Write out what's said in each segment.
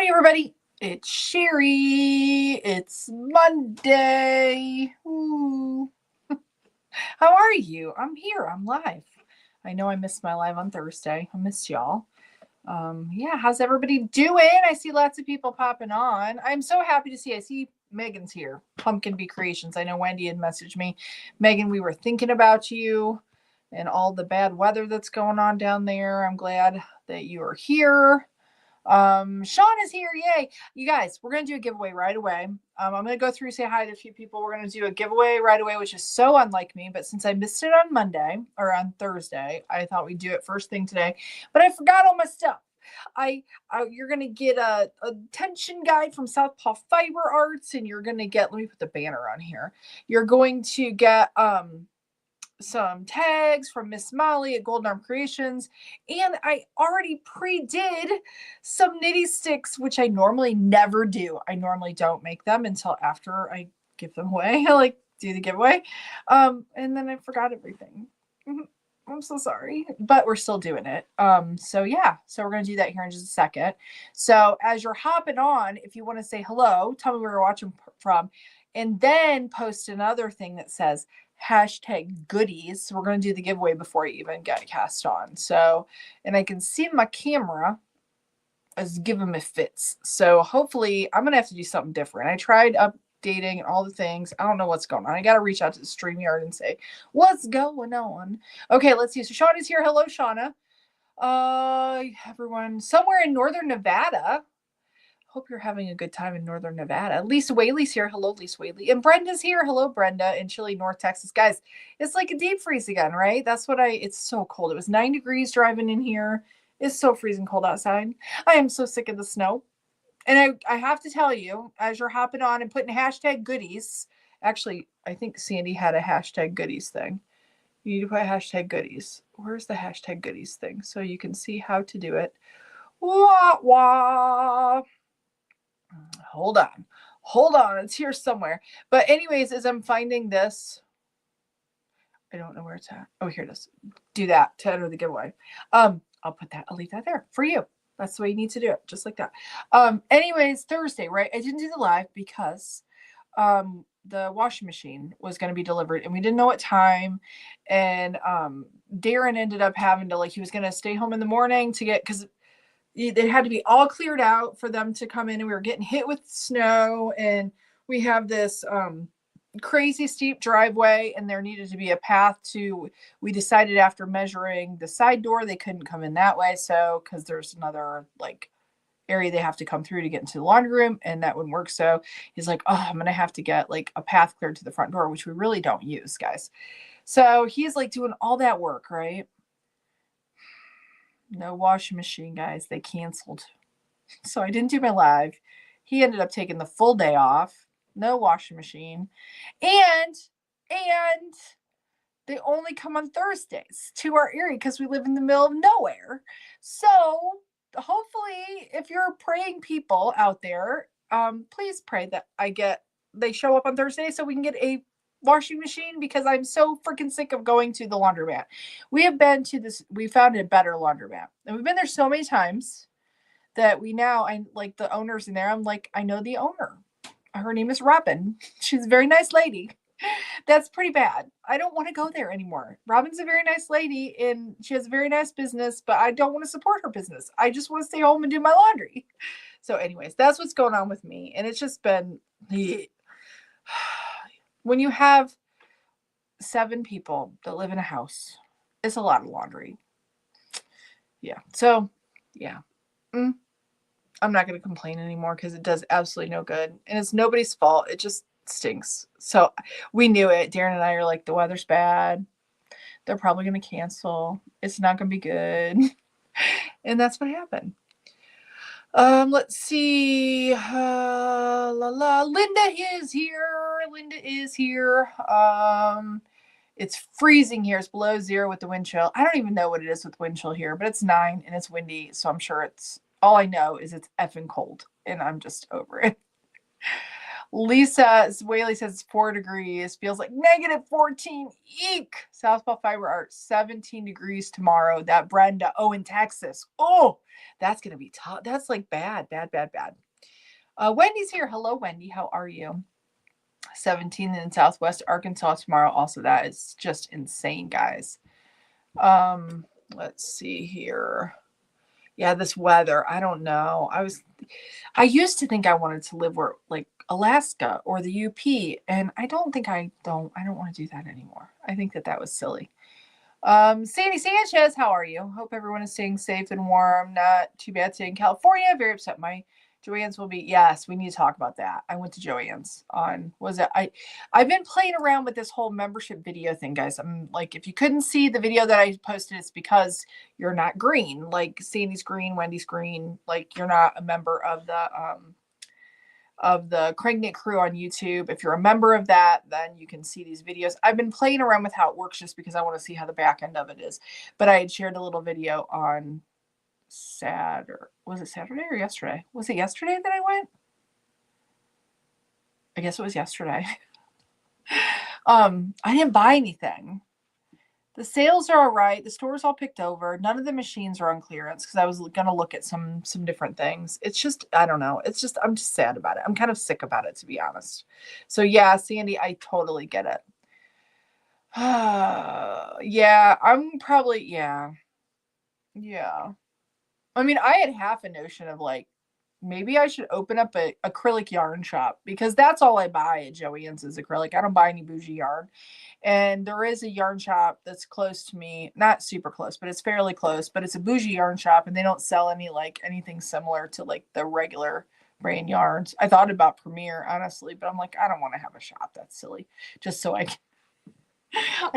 Howdy, everybody. It's Cheri. It's Monday. Ooh. How are you? I'm here. I'm live. I know I missed my live on Thursday. I missed y'all. Yeah, how's everybody doing? I see lots of people popping on. I'm so happy to see. I see Megan's here. Pumpkin Bee Creations. I know Wendy had messaged me. Megan, we were thinking about you and all the bad weather that's going on down there. I'm glad that you are here. Sean is here. Yay. You guys, we're going to do a giveaway right away. I'm going to go through, say hi to a few people. We're going to do a giveaway right away, which is so unlike me. But since I missed it on Monday or on Thursday, I thought we'd do it first thing today. But I forgot all my stuff. You're going to get a tension guide from Southpaw Fiber Arts, and you're going to get, let me put the banner on here. You're going to get, some tags from Miss Molly at Golden Arm Creations, and I already pre-did some knitty sticks, which I normally never do. I normally don't make them until after I give them away. I like do the giveaway, and then I forgot everything. I'm so sorry, but we're still doing it. So yeah, so we're gonna do that here in just a second. So as you're hopping on, if you want to say hello, tell me where you're watching from, and then post another thing that says #goodies. So we're going to do the giveaway before you even get cast on. So, and I can see my camera as giving me fits. So hopefully I'm going to have to do something different. I tried updating and all the things. I don't know what's going on. I got to reach out to the StreamYard and say, what's going on? Okay, let's see. So Shauna's here. Hello, Shauna. Everyone somewhere in Northern Nevada. Hope you're having a good time in Northern Nevada. Lisa Whaley's here. Hello, Lisa Whaley. And Brenda's here. Hello, Brenda in Chile, North Texas. Guys, it's like a deep freeze again, right? That's what it's so cold. It was 9 degrees driving in here. It's so freezing cold outside. I am so sick of the snow. And I have to tell you, as you're hopping on and putting #goodies, actually, I think Sandy had a #goodies thing. You need to put #goodies. Where's the #goodies thing? So you can see how to do it. Wah, wah. Hold on, it's here somewhere. But anyways, as I'm finding this, I don't know where it's at. Oh, here it is. Do that to enter the giveaway. I'll leave that there for you. That's the way you need to do it, just like that. Anyways, Thursday, right? I didn't do the live because the washing machine was going to be delivered and we didn't know what time. And Darren ended up having to, he was going to stay home in the morning to get, because it had to be all cleared out for them to come in, and we were getting hit with snow, and we have this crazy steep driveway, and there needed to be a path we decided after measuring the side door they couldn't come in that way, so because there's another area they have to come through to get into the laundry room, and that wouldn't work. So he's like, oh, I'm gonna have to get a path cleared to the front door, which we really don't use, guys. So he's doing all that work, right? No washing machine, guys. They canceled. So I didn't do my live. He ended up taking the full day off. No washing machine. And they only come on Thursdays to our area because we live in the middle of nowhere. So hopefully, if you're praying people out there, please pray that they show up on Thursday so we can get a washing machine, because I'm so freaking sick of going to the laundromat. We found a better laundromat, and we've been there so many times that I like the owners in there. I'm like, I know the owner. Her name is Robin. She's a very nice lady. That's pretty bad. I don't want to go there anymore. Robin's a very nice lady and she has a very nice business, but I don't want to support her business. I just want to stay home and do my laundry. So anyways, that's what's going on with me. And it's just been when you have 7 people that live in a house, it's a lot of laundry. Yeah. So, yeah. I'm not going to complain anymore because it does absolutely no good. And it's nobody's fault. It just stinks. So we knew it. Darren and I are like, the weather's bad. They're probably going to cancel. It's not going to be good. And that's what happened. Let's see. Linda is here. It's freezing here. It's below 0 with the wind chill. I don't even know what it is with wind chill here, but it's 9 and it's windy. So I'm sure all I know is it's effing cold and I'm just over it. Lisa Whaley says 4 degrees. Feels like -14. Eek. Southpaw Fiber Art, 17 degrees tomorrow. That Brenda. Oh, in Texas. Oh, that's going to be tough. That's like bad. Wendy's here. Hello, Wendy. How are you? 17 in Southwest Arkansas tomorrow. Also, that is just insane, guys. Let's see here. Yeah, this weather. I don't know. I used to think I wanted to live where like Alaska or the UP, and I don't want to do that anymore. I think that was silly. Sandy Sanchez, how are you? Hope everyone is staying safe and warm. Not too bad today in California. Very upset. My Joann's will be, yes, we need to talk about that. I went to Joann's I've been playing around with this whole membership video thing, guys. I'm like, if you couldn't see the video that I posted, it's because you're not green. Like Sandy's green, Wendy's green. Like you're not a member of the CranKnit crew on YouTube. If you're a member of that, then you can see these videos. I've been playing around with how it works just because I want to see how the back end of it is. But I had shared a little video on was it Saturday or yesterday? Was it yesterday that I went? I guess it was yesterday. I didn't buy anything. The sales are all right. The store's all picked over. None of the machines are on clearance because I was going to look at some different things. It's just, I don't know. I'm just sad about it. I'm kind of sick about it, to be honest. So yeah, Sandy, I totally get it. Yeah, I'm probably, yeah. I mean, I had half a notion of like, maybe I should open up an acrylic yarn shop because that's all I buy at Joann's is acrylic. I don't buy any bougie yarn. And there is a yarn shop that's close to me, not super close, but it's fairly close, but it's a bougie yarn shop and they don't sell anything similar to like the regular brand yarns. I thought about Premier, honestly, but I'm like, I don't want to have a shop. That's silly. Just so I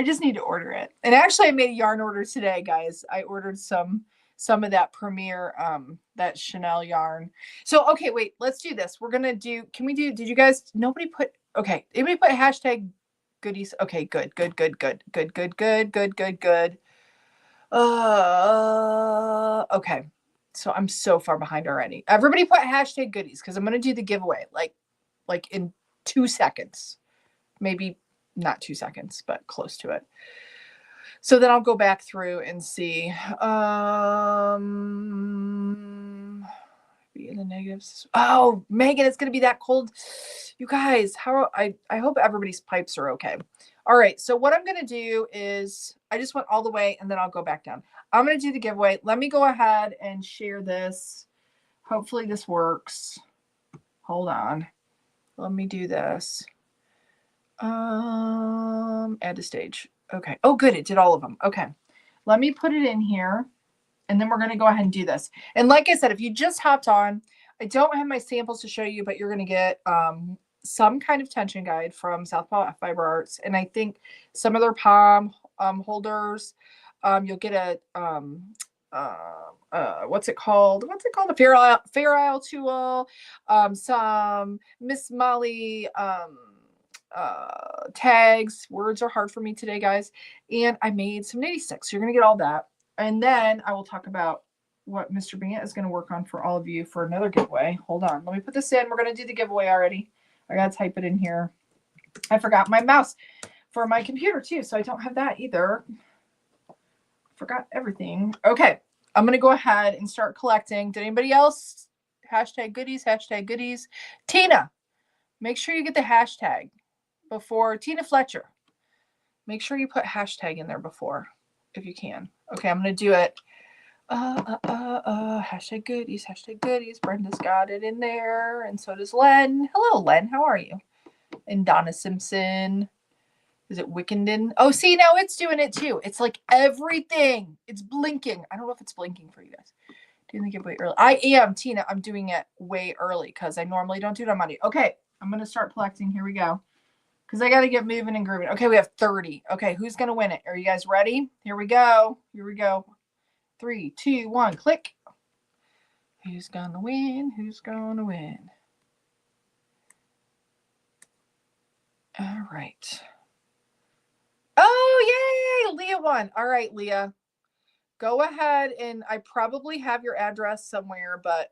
just need to order it. And actually I made a yarn order today, guys. I ordered some of that Premier, that Chanel yarn. So, okay, wait, let's do this. We're going to do, did you guys, anybody put hashtag goodies. Okay, good. Okay. So I'm so far behind already. Everybody put hashtag goodies because I'm going to do the giveaway like in 2 seconds. Maybe not 2 seconds, but close to it. So then I'll go back through and see. Be in the negatives. Oh, Megan, it's going to be that cold. You guys, I hope everybody's pipes are okay. All right. So what I'm going to do is I just went all the way and then I'll go back down. I'm going to do the giveaway. Let me go ahead and share this. Hopefully this works. Hold on. Let me do this. Add to stage. Okay. Oh, good. It did all of them. Okay. Let me put it in here and then we're going to go ahead and do this. And like I said, if you just hopped on, I don't have my samples to show you, but you're going to get some kind of tension guide from Southpaw Fiber Arts. And I think some of their palm holders. You'll get what's it called? A Fair Isle tool. Some Miss Molly tags. Words are hard for me today, guys. And I made some knitty sticks. So you're going to get all that. And then I will talk about what Mr. Bant is going to work on for all of you for another giveaway. Hold on. Let me put this in. We're going to do the giveaway already. I got to type it in here. I forgot my mouse for my computer too, so I don't have that either. Forgot everything. Okay. I'm going to go ahead and start collecting. Did anybody else? Hashtag goodies, hashtag goodies. Tina, make sure you get the hashtag before. Tina Fletcher, make sure you put hashtag in there before if you can. Okay, I'm going to do it. Hashtag goodies, hashtag goodies. Brenda's got it in there, and so does Len. Hello, Len. How are you? And Donna Simpson. Is it Wickenden? Oh, see, now it's doing it too. It's like everything. It's blinking. I don't know if it's blinking for you guys. Doing the giveaway early. I am, Tina. I'm doing it way early because I normally don't do it on Monday. Okay, I'm going to start collecting. Here we go. Because I got to get moving and grooving. Okay, we have 30. Okay, who's going to win it? Are you guys ready? Here we go. 3, 2, 1, click. Who's going to win? Who's going to win? All right. Oh, yay! Leah won. All right, Leah. Go ahead and I probably have your address somewhere, but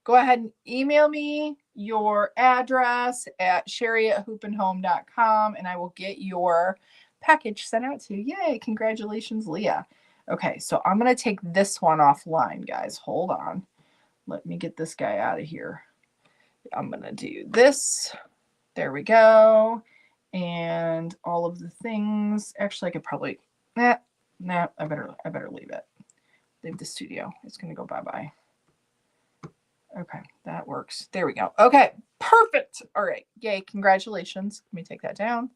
go ahead and email me your address at cheri@hoopandhome.com and I will get your package sent out to you. Yay, congratulations, Leah. Okay, so I'm going to take this one offline, guys. Hold on. Let me get this guy out of here. I'm going to do this. There we go. And all of the things. Actually, I could probably, I better leave it. Leave the studio. It's going to go bye-bye. Okay, that works. There we go. Okay, perfect. All right. Yay, congratulations. Let me take that down.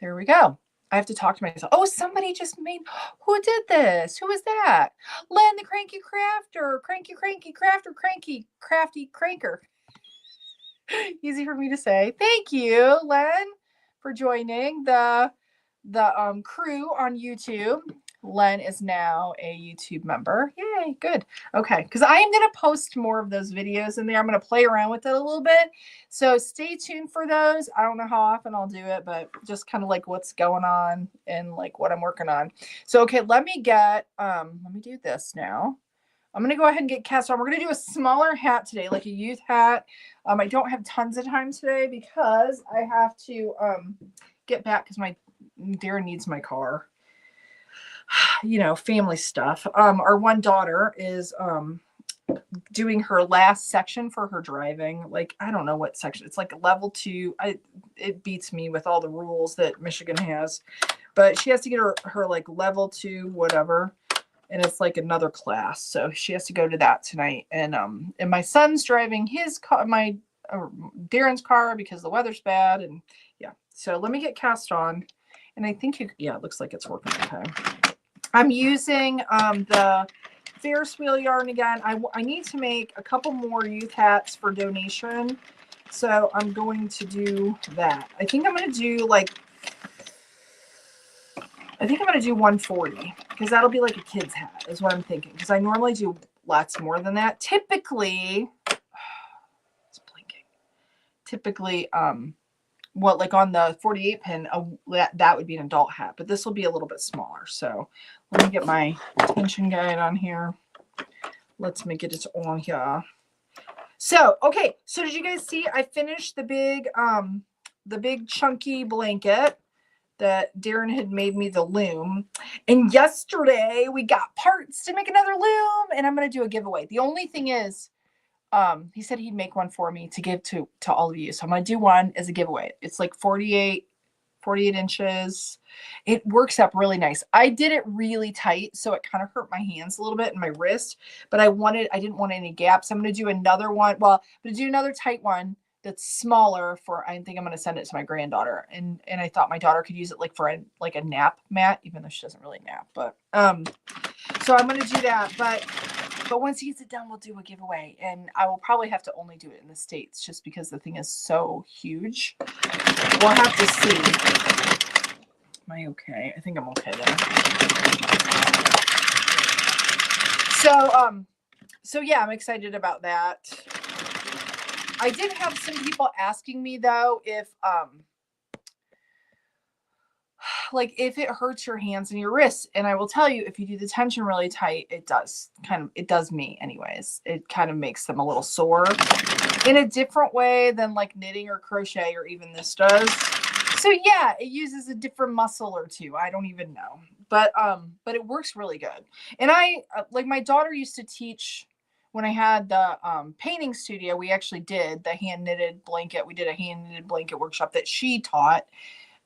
There we go. I have to talk to myself. Oh, somebody just made, who did this? Who was that? Len the Cranky Crafter. Cranky Crafter. Cranky Crafty Cranker. Easy for me to say. Thank you, Len, for joining the crew on YouTube. Len is now a YouTube member. Yay, good. Okay, because I am going to post more of those videos in there. I'm going to play around with it a little bit. So stay tuned for those. I don't know how often I'll do it, but just kind of like what's going on and like what I'm working on. So, okay, let me do this now. I'm going to go ahead and get cast on. We're going to do a smaller hat today, like a youth hat. I don't have tons of time today because I have to get back because my Darren needs my car. You know, family stuff. Our one daughter is doing her last section for her driving. Like, I don't know what section. It's like level 2. It beats me with all the rules that Michigan has. But she has to get her like level 2 whatever. And it's like another class. So she has to go to that tonight. And my son's driving his car, Darren's car because the weather's bad. And yeah. So let me get cast on. And I think it looks like it's working okay. I'm using the Ferris wheel yarn again. I need to make a couple more youth hats for donation. So I'm going to do that. I think I'm going to do 140 because that'll be like a kid's hat is what I'm thinking. Because I normally do lots more than that. Typically, it's blinking. Typically, like on the 48 pin, that would be an adult hat, but this will be a little bit smaller. So let me get my tension guide on here. Let's make it on here. So, okay. So did you guys see, I finished the big chunky blanket that Darren had made me the loom. And yesterday we got parts to make another loom and I'm going to do a giveaway. The only thing is, he said he'd make one for me to give to all of you. So I'm going to do one as a giveaway. It's like 48 inches. It works up really nice. I did it really tight, so it kind of hurt my hands a little bit and my wrist, but I didn't want any gaps. I'm going to do another one. Well, I'm going to do another tight one that's smaller I think I'm going to send it to my granddaughter. And I thought my daughter could use it like for a nap mat, even though she doesn't really nap, but, so I'm going to do that, but once he gets it done, we'll do a giveaway. And I will probably have to only do it in the States just because the thing is so huge. We'll have to see. Am I okay? I think I'm okay there. So yeah, I'm excited about that. I did have some people asking me though, if it hurts your hands and your wrists. And I will tell you, if you do the tension really tight, it does me anyways. It kind of makes them a little sore in a different way than like knitting or crochet or even this does. So yeah, it uses a different muscle or two. I don't even know, but it works really good. And my daughter used to teach when I had the painting studio. We actually did the hand knitted blanket. We did a hand knitted blanket workshop that she taught,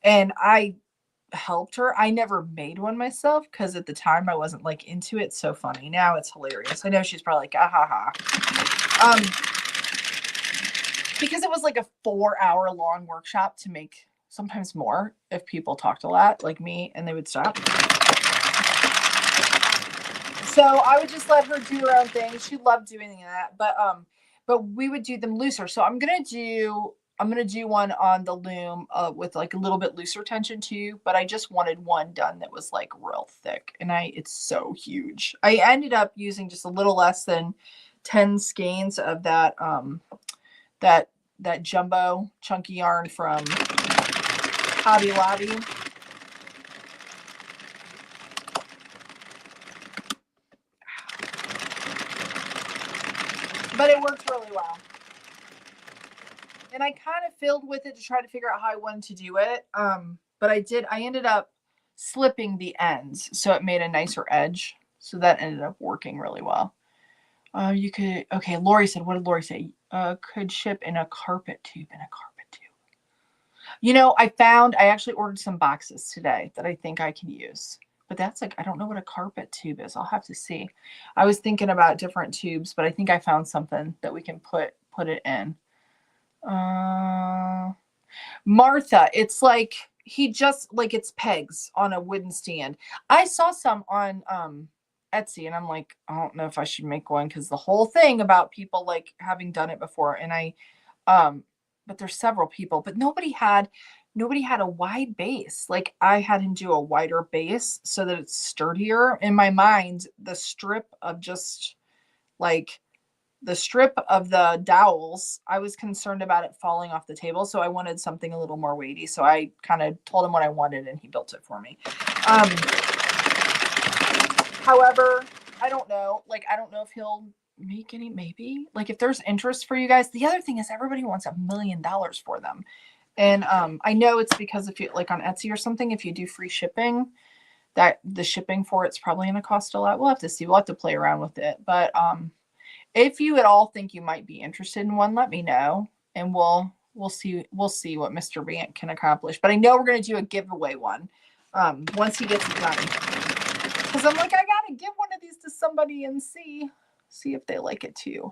and I helped her. I never made one myself because at the time I wasn't like into it. So funny. Now it's hilarious. I know she's probably like, ah ha ha. Because it was like a 4-hour long workshop to make, sometimes more if people talked a lot like me and they would stop. So I would just let her do her own thing. She loved doing that, but we would do them looser. So I'm gonna do one on the loom with like a little bit looser tension too, but I just wanted one done that was like real thick, and it's so huge. I ended up using just a little less than 10 skeins of that that jumbo chunky yarn from Hobby Lobby. but it worked really well. And I kind of filled with it to try to figure out how I wanted to do it. But I ended up slipping the ends, so it made a nicer edge. So that ended up working really well. You could, okay, Lori said, what did Lori say? Could ship in a carpet tube, You know, I actually ordered some boxes today that I think I can use. But that's like, I don't know what a carpet tube is. I'll have to see. I was thinking about different tubes, but I think I found something that we can put it in. Martha, it's like it's pegs on a wooden stand. I saw some on Etsy, and I'm like, I don't know if I should make one, because the whole thing about people like having done it before, and but there's several people, but nobody had a wide base. Like, I had him do a wider base so that it's sturdier. In my mind, the strip of the dowels, I was concerned about it falling off the table, so I wanted something a little more weighty. So I kind of told him what I wanted, and he built it for me. However, I don't know. Like, I don't know if he'll make any, maybe. Like, if there's interest for you guys. The other thing is, everybody wants $1 million for them. And I know it's because if you, like on Etsy or something, if you do free shipping, that the shipping for it's probably going to cost a lot. We'll have to see. We'll have to play around with it. But if you at all think you might be interested in one, let me know, and we'll see what Mr. Bant can accomplish. But I know we're going to do a giveaway one once he gets it done. Because I'm like, I got to give one of these to somebody and see if they like it too.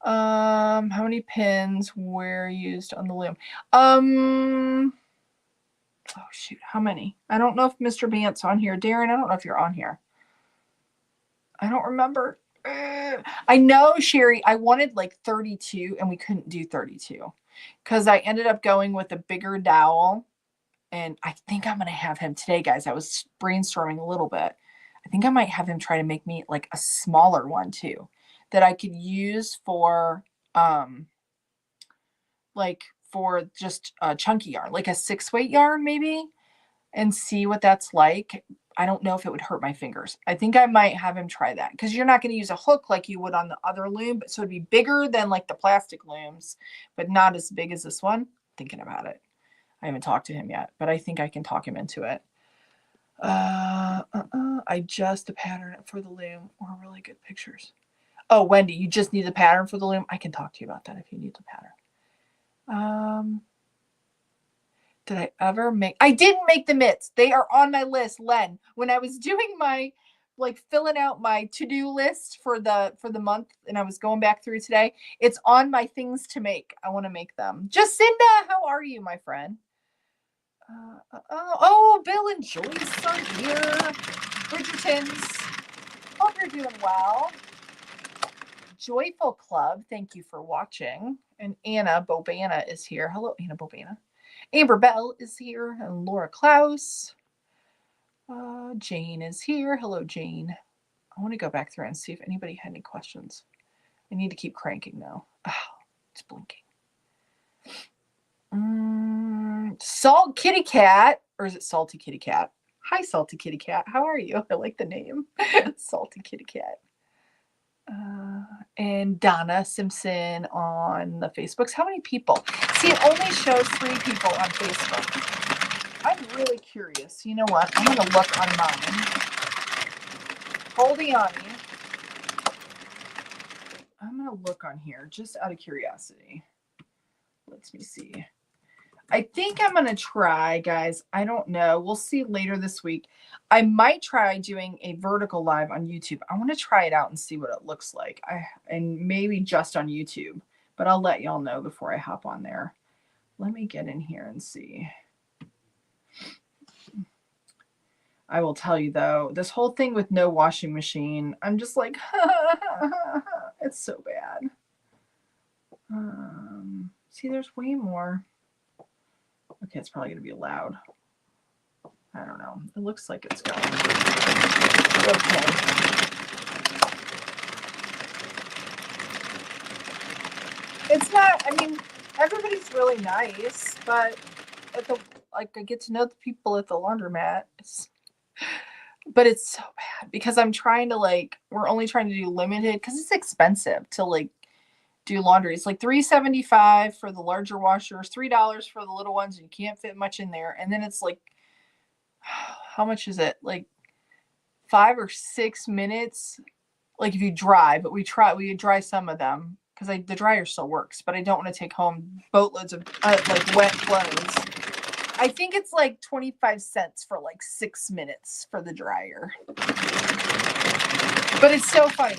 How many pins were used on the loom? Oh shoot, how many? I don't know if Mr. Bant's on here. Darren, I don't know if you're on here. I don't remember. I know, Cheri, I wanted like 32, and we couldn't do 32 because I ended up going with a bigger dowel. And I think I'm going to have him today, guys. I was brainstorming a little bit. I think I might have him try to make me like a smaller one too, that I could use for just a chunky yarn, like a 6-weight yarn maybe, and see what that's like. I don't know if it would hurt my fingers. I think I might have him try that, because you're not going to use a hook like you would on the other loom, but so it'd be bigger than like the plastic looms, but not as big as this one. Thinking about it. I haven't talked to him yet, but I think I can talk him into it. I just the pattern for the loom or really good pictures. Oh, Wendy, you just need the pattern for the loom. I can talk to you about that if you need the pattern. Did I ever make? I didn't make the mitts. They are on my list, Len. When I was doing my filling out my to-do list for the month, and I was going back through today, it's on my things to make. I want to make them. Jacinda, how are you, my friend? Oh, Bill and Joyce are here. Bridgertons, hope you're doing well. Joyful Club, thank you for watching. And Anna Bobana is here. Hello, Anna Bobana. Amber Bell is here, and Laura Klaus. Jane is here. Hello, Jane. I want to go back through and see if anybody had any questions. I need to keep cranking now. Oh, it's blinking. Salt Kitty Cat, or is it Salty Kitty Cat? Hi, Salty Kitty Cat. How are you? I like the name. Salty Kitty Cat. And Donna Simpson on the Facebooks. How many people? See, it only shows 3 people on Facebook. I'm really curious. You know what? I'm going to look on mine. Holding on me. I'm going to look on here just out of curiosity. Let me see. I think I'm going to try, guys. I don't know. We'll see later this week. I might try doing a vertical live on YouTube. I want to try it out and see what it looks like. And maybe just on YouTube, but I'll let y'all know before I hop on there. Let me get in here and see. I will tell you though, this whole thing with no washing machine, I'm just like, it's so bad. See, there's way more. Okay, it's probably going to be loud. I don't know. It looks like it's going. Okay. It's not, I mean, everybody's really nice, but I get to know the people at the laundromat. But it's so bad because I'm trying to we're only trying to do limited because it's expensive to do laundry. It's like $3.75 for the larger washers, $3 for the little ones. You can't fit much in there. And then it's like, how much is it? Like 5 or 6 minutes. Like if you dry, but we dry some of them because the dryer still works, but I don't want to take home boatloads of like wet clothes. I think it's like 25 cents for like 6 minutes for the dryer. But it's so funny.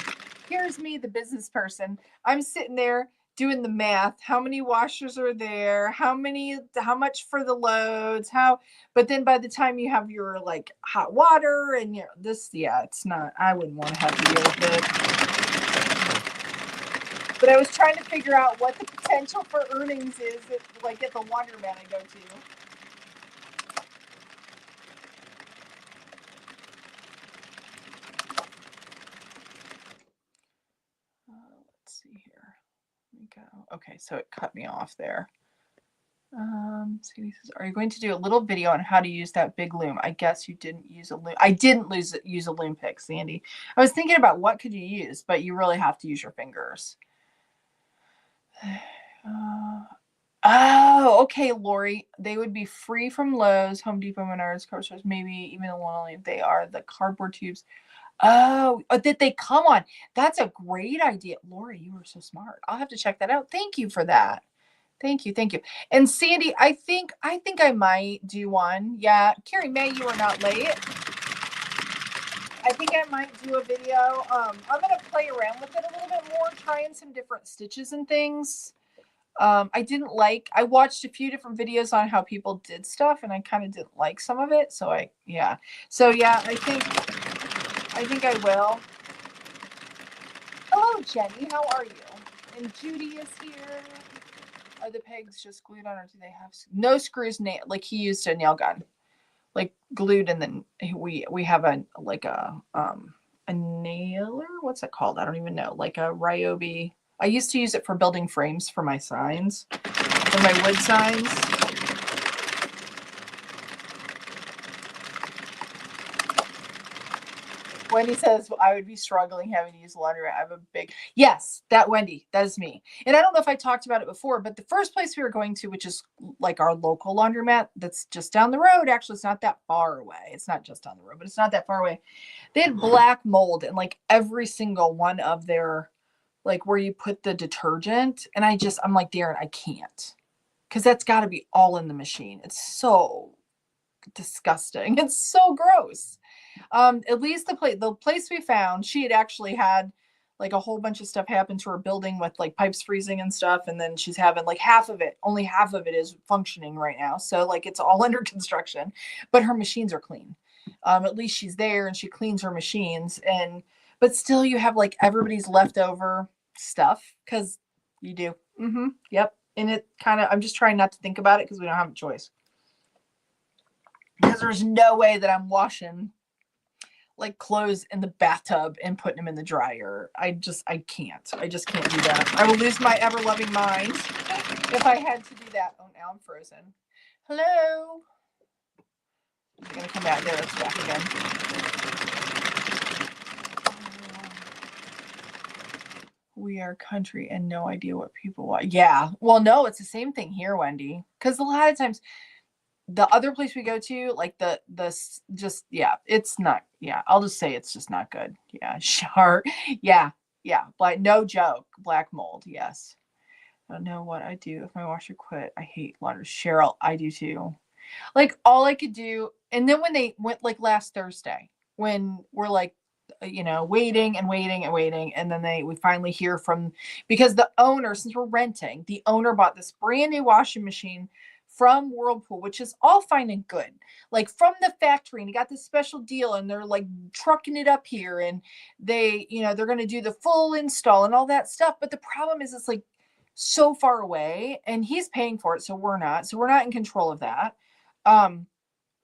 Here's me, the business person. I'm sitting there doing the math. How many washers are there? How much for the loads? But then by the time you have your like hot water and it's not, I wouldn't want to have to deal with it. But I was trying to figure out what the potential for earnings is at the laundromat I go to. Let's see here. Let me go. Okay, so it cut me off there. Sandy says, are you going to do a little video on how to use that big loom? I guess you didn't use a loom. I didn't use a loom pick, Sandy. I was thinking about what could you use, but you really have to use your fingers. Oh, okay, Lori. They would be free from Lowe's, Home Depot, Menards, car stores, maybe even only if they are the cardboard tubes. Oh, that they come on. That's a great idea. Lori, you were so smart. I'll have to check that out. Thank you for that. Thank you. Thank you. And Sandy, I think I might do one. Yeah. Carrie May, you are not late. I think I might do a video. I'm going to play around with it a little bit more, trying some different stitches and things. I watched a few different videos on how people did stuff, and I kind of didn't like some of it. So I think I will. Hello, Jenny. How are you? And Judy is here. Are the pegs just glued on, or do they have no screws? Like he used a nail gun, like glued, and then we have a nailer. What's it called? I don't even know. Like a Ryobi. I used to use it for building frames for my signs, for my wood signs. Wendy says, well, I would be struggling having to use laundry. I have a big, yes, Wendy, that is me. And I don't know if I talked about it before, but the first place we were going to, which is like our local laundromat, that's just down the road. Actually, it's not that far away. It's not just down the road, but it's not that far away. They had black mold in like every single one of their, like where you put the detergent. And I'm like, Darren, I can't. Because that's got to be all in the machine. It's so disgusting. It's so gross. At least the place we found, she had actually had like a whole bunch of stuff happen to her building with like pipes freezing and stuff. And then she's having like only half of it is functioning right now. So like it's all under construction, but her machines are clean. At least she's there and she cleans her machines. But still you have like everybody's leftover stuff because you do. Yep. And I'm just trying not to think about it because we don't have a choice. Because there's no way that I'm washing like clothes in the bathtub and putting them in the dryer. I can't. I just can't do that. I will lose my ever-loving mind if I had to do that. Oh, now I'm frozen. Hello. I'm going to come back there. It's back again. We are country and no idea what people want. Yeah. Well, no, it's the same thing here, Wendy. Because a lot of times the other place we go to, like it's not, I'll just say it's just not good. Yeah, sure. Yeah. But no joke. Black mold. Yes. I don't know what I do if my washer quit. I hate laundry. Cheryl, I do too. Like all I could do. And then when they went like last Thursday, when we're like, waiting. And then we finally hear because the owner, since we're renting, the owner bought this brand new washing machine from Whirlpool, which is all fine and good, like from the factory, and he got this special deal and they're like trucking it up here and they're going to do the full install and all that stuff. But the problem is it's like so far away and he's paying for it. So we're not in control of that.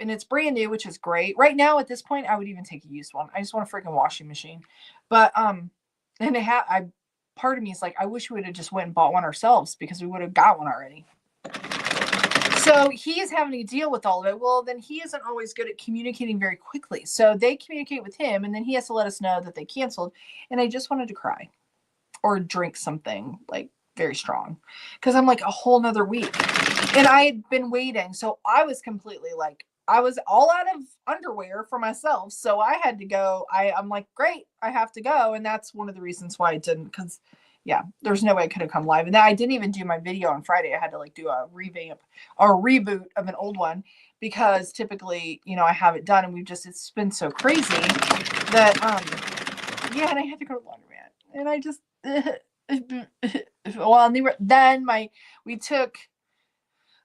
And it's brand new, which is great. Right now, at this point, I would even take a used one. I just want a freaking washing machine. But part of me is like, I wish we would have just went and bought one ourselves because we would have got one already. So he is having to deal with all of it. Well, then he isn't always good at communicating very quickly. So they communicate with him, and then he has to let us know that they canceled. And I just wanted to cry. or drink something like very strong, because I'm like a whole nother week. And I had been waiting. So I was completely like, I was all out of underwear for myself. So I had to go. I'm like, great, I have to go. And that's one of the reasons why I didn't, because yeah, there's no way I could have come live. And then I didn't even do my video on Friday. I had to like do a revamp or a reboot of an old one, because typically, I have it done, and it's been so crazy that, yeah, and I had to go to the laundromat, and I just, well, we took,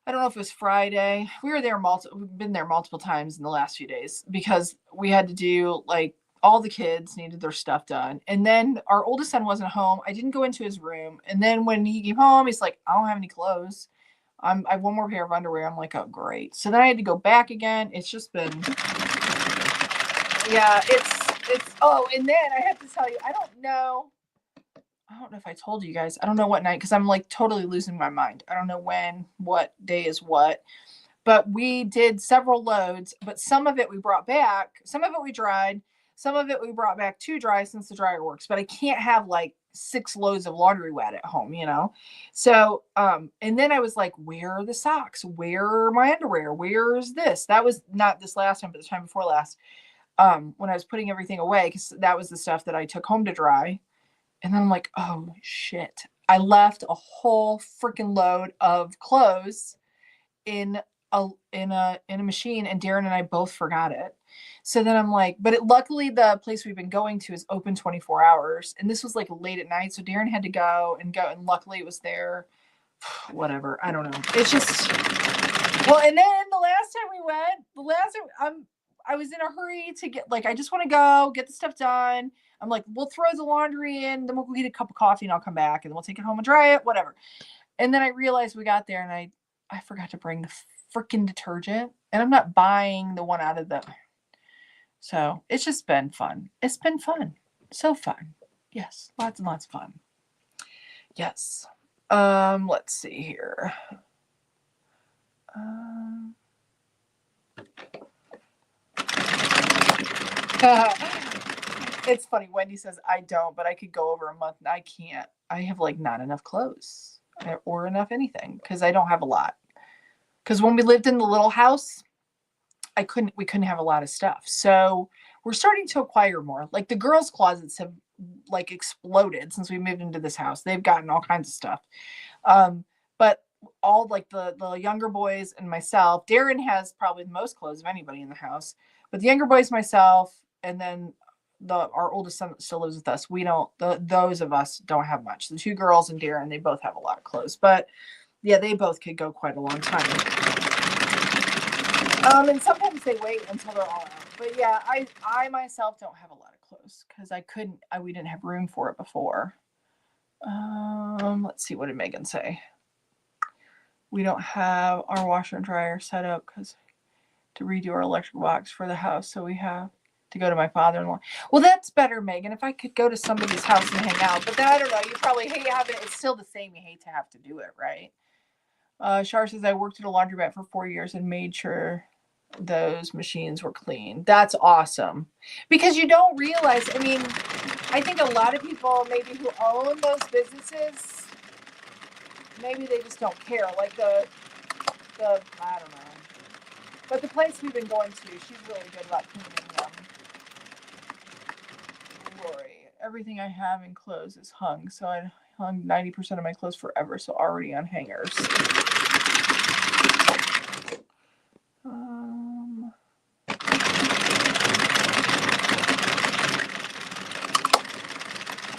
I don't know if it was Friday. We were there we've been there multiple times in the last few days, because we had to do like, all the kids needed their stuff done. And then our oldest son wasn't home. I didn't go into his room. And then when he came home, he's like, I don't have any clothes. I have one more pair of underwear. I'm like, oh, great. So then I had to go back again. It's just been, yeah, oh, and then I have to tell you, I don't know if I told you guys. I don't know what night, because I'm like totally losing my mind. I don't know what day is what. But we did several loads, but some of it we brought back, some of it we dried, some of it we brought back to dry, since the dryer works. But I can't have like 6 loads of laundry wet at home, So, and then I was like, where are the socks? Where are my underwear? Where is this? That was not this last time, but the time before last, when I was putting everything away, because that was the stuff that I took home to dry. And then I'm like, oh shit, I left a whole freaking load of clothes in a machine, and Darren and I both forgot it. So then I'm like, but luckily the place we've been going to is open 24 hours, and this was like late at night, so Darren had to go, and luckily it was there. Whatever, I don't know. It's just, well, and then the last time we went, I was in a hurry to get, like, I just want to go get the stuff done. I'm like, we'll throw the laundry in, then we'll go get a cup of coffee, and I'll come back, and then we'll take it home and dry it, whatever. And then I realized we got there, and I forgot to bring the freaking detergent, and I'm not buying the one out of the. So it's just been fun. It's been fun. So fun. Yes. Lots and lots of fun. Yes. Let's see here. It's funny. Wendy says, I don't, but I could go over a month, and I can't. I have like not enough clothes or enough anything, because I don't have a lot. Because when we lived in the little house, we couldn't have a lot of stuff. So we're starting to acquire more. Like the girls' closets have like exploded since we moved into this house. They've gotten all kinds of stuff. But all like the younger boys and myself, Darren has probably the most clothes of anybody in the house. But the younger boys, myself, and then our oldest son still lives with us. We don't. Those of us don't have much. The 2 girls and Darren, they both have a lot of clothes. But yeah, they both could go quite a long time. And sometimes they wait until they're all out. But yeah, I myself don't have a lot of clothes, because we didn't have room for it before. Let's see, what did Megan say? We don't have our washer and dryer set up to redo our electric box for the house, so we have to go to my father-in-law. Well, that's better, Megan. If I could go to somebody's house and hang out, but then I don't know. You probably hate having it. It's still the same. You hate to have to do it, right? Shar says, I worked at a laundromat for 4 years and made sure those machines were clean. That's awesome. Because you don't realize, I mean, I think a lot of people maybe who own those businesses, maybe they just don't care. Like the I don't know. But the place we've been going to, she's really good about cleaning them. Lori, everything I have in clothes is hung. So I hung 90% of my clothes forever, so already on hangers.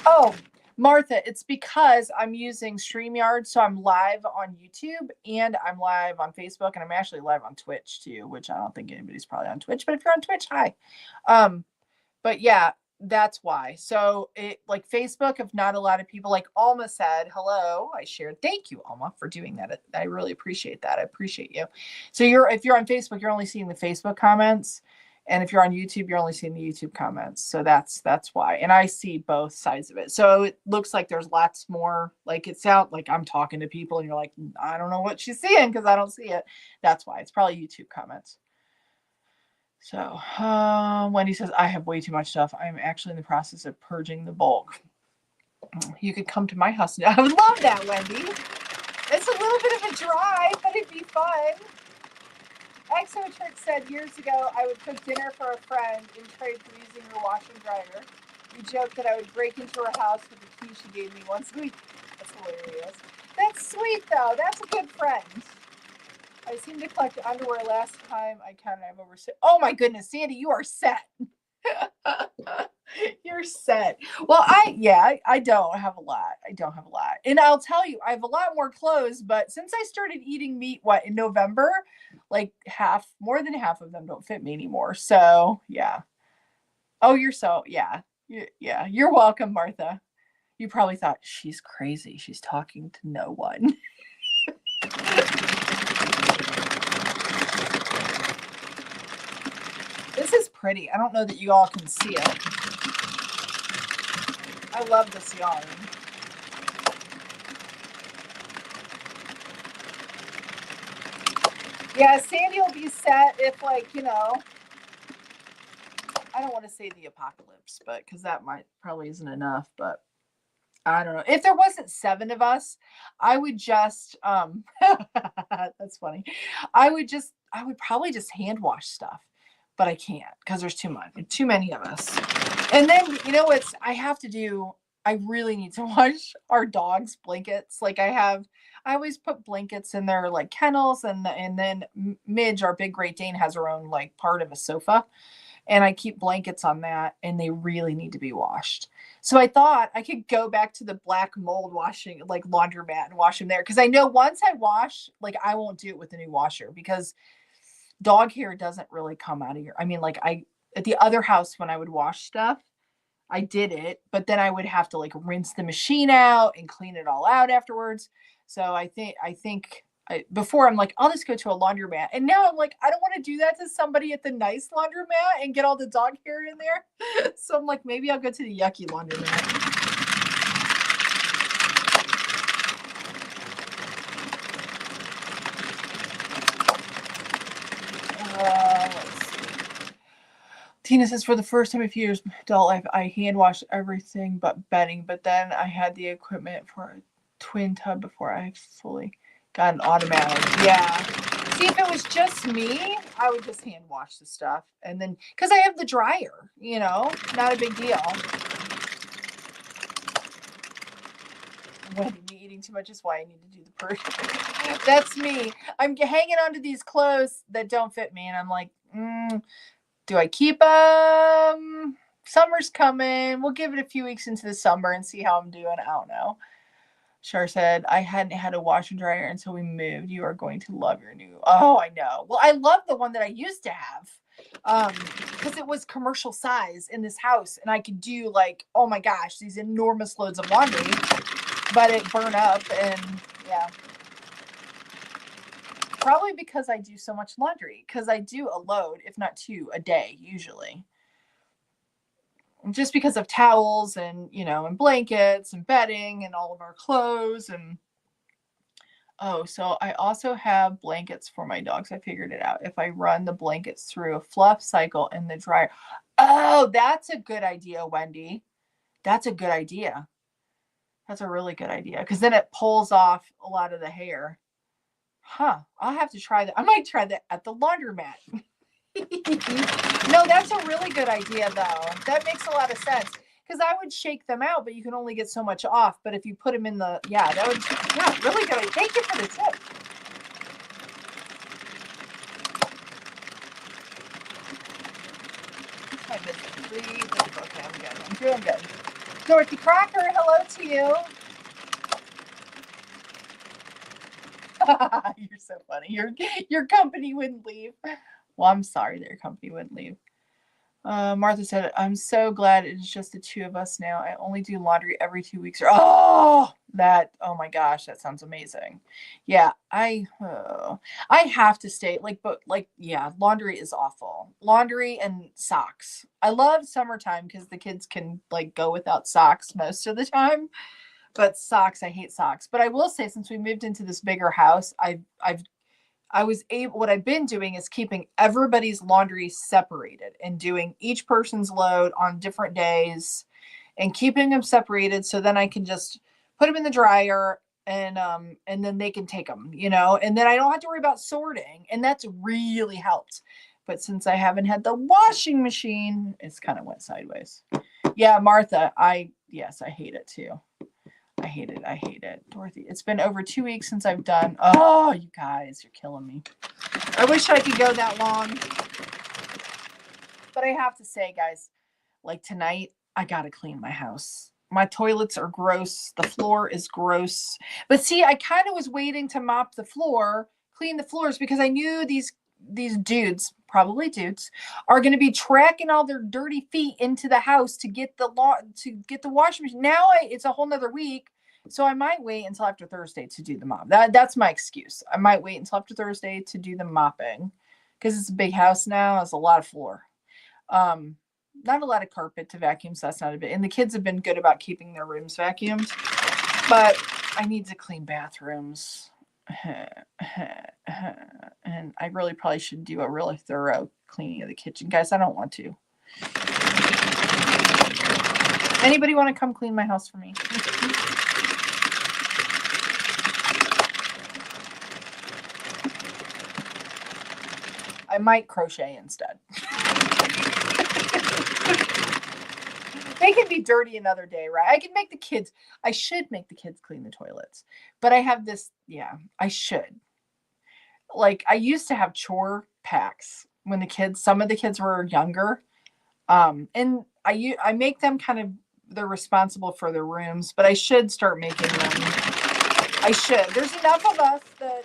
Oh, Martha, it's because I'm using StreamYard, so I'm live on YouTube, and I'm live on Facebook, and I'm actually live on Twitch too, which I don't think anybody's probably on Twitch, but if you're on Twitch, hi. But yeah, that's why. So it, like Facebook, if not a lot of people, like Alma said, hello, I shared. Thank you, Alma, for doing that. I really appreciate that. I appreciate you. So if you're on Facebook, you're only seeing the Facebook comments. And if you're on YouTube, you're only seeing the YouTube comments. So that's why. And I see both sides of it. So it looks like there's lots more, like it sounds like I'm talking to people and you're like, I don't know what she's seeing because I don't see it. That's why. It's probably YouTube comments. So Wendy says, I have way too much stuff. I'm actually in the process of purging the bulk. You could come to my house. I would love that, Wendy. It's a little bit of a drive, but it'd be fun. Exotrick said years ago I would cook dinner for a friend in trade for using her washer and dryer. We joked that I would break into her house with the key she gave me once a week. That's hilarious. That's sweet, though. That's a good friend. I seem to collect underwear. Last time I counted, I've over. Oh my goodness, Sandy, you are set. You're set. Well, I don't have a lot. I don't have a lot. And I'll tell you, I have a lot more clothes, but since I started eating meat, in November, like more than half of them don't fit me anymore. So, yeah. Oh, yeah. Yeah. You're welcome, Martha. You probably thought she's crazy. She's talking to no one. This is pretty. I don't know that you all can see it. I love this yarn. Yeah, Sandy will be set if, like, I don't want to say the apocalypse, but because that probably isn't enough, but I don't know. If there wasn't 7 of us, I would just, that's funny. I would probably just hand wash stuff, but I can't because there's too many of us. And then, I really need to wash our dogs' blankets. Like I always put blankets in their like kennels, and then Midge, our big Great Dane, has her own like part of a sofa, and I keep blankets on that, and they really need to be washed. So I thought I could go back to the black mold washing, like laundromat, and wash them there. Because I know once I wash, like I won't do it with a new washer because dog hair doesn't really come out of your. I mean, like at the other house when I would wash stuff, I did it, but then I would have to like rinse the machine out and clean it all out afterwards. So I think before I'm like, I'll just go to a laundromat. And now I'm like, I don't want to do that to somebody at the nice laundromat and get all the dog hair in there. So I'm like, maybe I'll go to the yucky laundromat. Tina says, for the first time in a few years, adult life, I hand washed everything but bedding, but then I had the equipment for a twin tub before I fully got an automatic. Yeah. See, if it was just me, I would just hand wash the stuff. And then, because I have the dryer, not a big deal. When me eating too much is why I need to do the purge. That's me. I'm hanging on to these clothes that don't fit me, and I'm like, do I keep them? Summer's coming. We'll give it a few weeks into the summer and see how I'm doing. I don't know. Char said, I hadn't had a wash and dryer until we moved. You are going to love your new. Oh, I know. Well, I love the one that I used to have because it was commercial size in this house. And I could do like, oh my gosh, these enormous loads of laundry. But it burned up and yeah. Probably because I do so much laundry, because I do a load, if not 2 a day, usually. Just because of towels and, and blankets and bedding and all of our clothes. And so I also have blankets for my dogs. I figured it out. If I run the blankets through a fluff cycle in the dryer. Oh, that's a good idea, Wendy. That's a good idea. That's a really good idea, because then it pulls off a lot of the hair. Huh. I'll have to try that. I might try that at the laundromat. No, that's a really good idea, though. That makes a lot of sense. Because I would shake them out, but you can only get so much off. But if you put them in the, really good idea. Thank you for the tip. Okay, I'm good. I'm doing good. Dorothy Crocker, hello to you. You're so funny. Your company wouldn't leave. Well, I'm sorry that your company wouldn't leave. Martha said, I'm so glad it's just the 2 of us now. I only do laundry every 2 weeks. Oh my gosh, that sounds amazing. Yeah, I have to stay laundry is awful. Laundry and socks. I love summertime because the kids can like go without socks most of the time. But socks, I hate socks. But I will say, since we moved into this bigger house, what I've been doing is keeping everybody's laundry separated and doing each person's load on different days. and keeping them separated so then I can just put them in the dryer and then they can take them, and then I don't have to worry about sorting, and that's really helped. But since I haven't had the washing machine, it's kind of went sideways. Yeah, Martha, yes, I hate it too. I hate it. Dorothy, it's been over 2 weeks since I've done. Oh, you guys, you're killing me. I wish I could go that long. But I have to say, guys, like tonight, I got to clean my house. My toilets are gross. The floor is gross. But see, I kind of was waiting to mop the floor, clean the floors, because I knew these dudes, probably dudes, are going to be tracking all their dirty feet into the house to get the washing machine. Now it's a whole nother week. So I might wait until after Thursday to do the mop. That's my excuse. I might wait until after Thursday to do the mopping because it's a big house now. It's a lot of floor. Not a lot of carpet to vacuum, so that's not a bit. And the kids have been good about keeping their rooms vacuumed, but I need to clean bathrooms. And I really probably should do a really thorough cleaning of the kitchen. Guys, I don't want to. Anybody want to come clean my house for me? I might crochet instead. They can be dirty another day, right? I should make the kids clean the toilets. But I have this, I should. Like, I used to have chore packs when some of the kids were younger. And I make them kind of, they're responsible for their rooms, but I should start making them. I should. There's enough of us that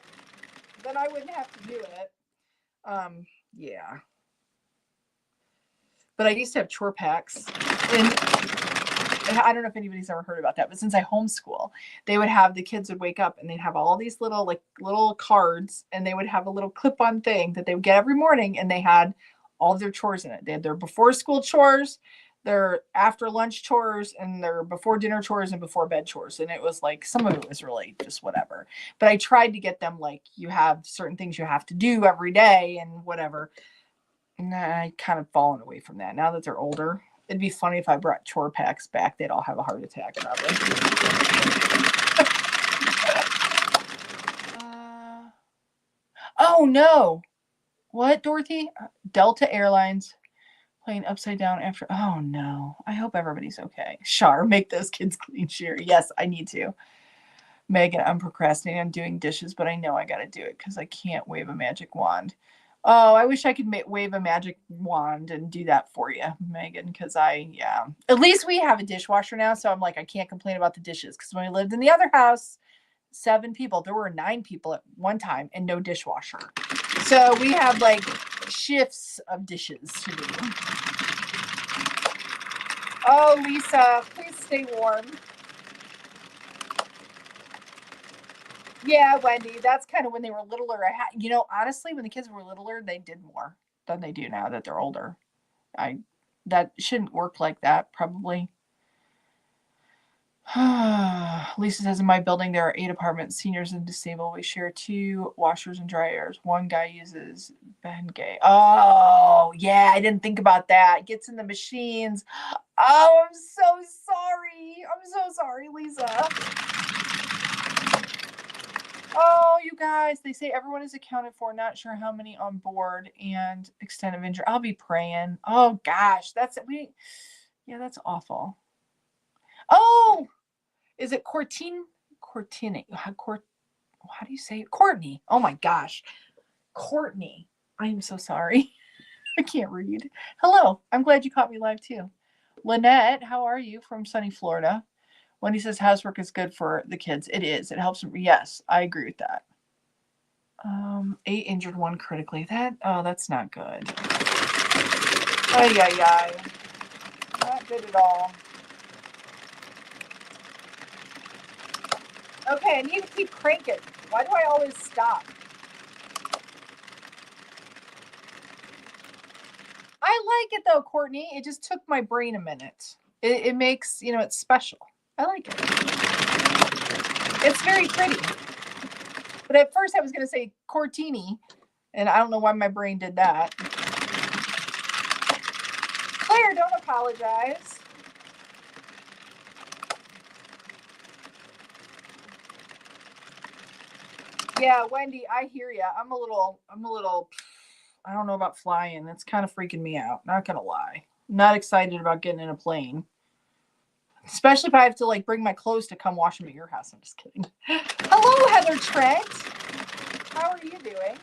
I wouldn't have to do it. Yeah. But I used to have chore packs. And I don't know if anybody's ever heard about that, but since I homeschool, the kids would wake up and they'd have all these little cards, and they would have a little clip-on thing that they would get every morning, and they had all of their chores in it. They had their before school chores, their after lunch chores, and their before dinner chores and before bed chores. And it was like, some of it was really just whatever. But I tried to get them, like, you have certain things you have to do every day and whatever. And I kind of fallen away from that. Now that they're older, it'd be funny if I brought chore packs back. They'd all have a heart attack, probably. Oh, no. What, Dorothy? Delta Airlines playing upside down after. Oh, no. I hope everybody's okay. Char, make those kids clean, Cheri. Yes, I need to. Megan, I'm procrastinating on doing dishes, but I know I got to do it because I can't wave a magic wand. Oh, I wish I could wave a magic wand and do that for you, Megan, because at least we have a dishwasher now, so I'm like, I can't complain about the dishes, because when we lived in the other house, 7 people, there were 9 people at one time and no dishwasher. So we have like shifts of dishes to do. Oh, Lisa, please stay warm. Yeah, Wendy, that's kind of when they were littler. Honestly, when the kids were littler, they did more than they do now that they're older. That shouldn't work like that, probably. Lisa says, in my building, there are 8 apartments, seniors and disabled. We share 2 washers and dryers. One guy uses Bengay. Oh, yeah, I didn't think about that. Gets in the machines. Oh, I'm so sorry. I'm so sorry, Lisa. Oh, you guys, they say everyone is accounted for. Not sure how many on board and extent of injury. I'll be praying. Oh, gosh, that's awful. Oh, is it Courtney? How do you say it? Courtney. Oh, my gosh. Courtney. I am so sorry. I can't read. Hello. I'm glad you caught me live, too. Lynette, how are you from sunny Florida? Wendy says housework is good for the kids. It is. It helps them. Yes, I agree with that. 8 injured, 1 critically. That's not good. Ay. Not good at all. Okay, I need to keep cranking. Why do I always stop? I like it though, Courtney. It just took my brain a minute. It makes, it's special. I like it. It's very pretty. But at first I was going to say Cortini, and I don't know why my brain did that. Claire, don't apologize. Yeah, Wendy, I hear you. I don't know about flying. It's kind of freaking me out. Not gonna lie. I'm not excited about getting in a plane. Especially if I have to like bring my clothes to come wash them at your house. I'm just kidding. Hello, Heather Trent. How are you doing?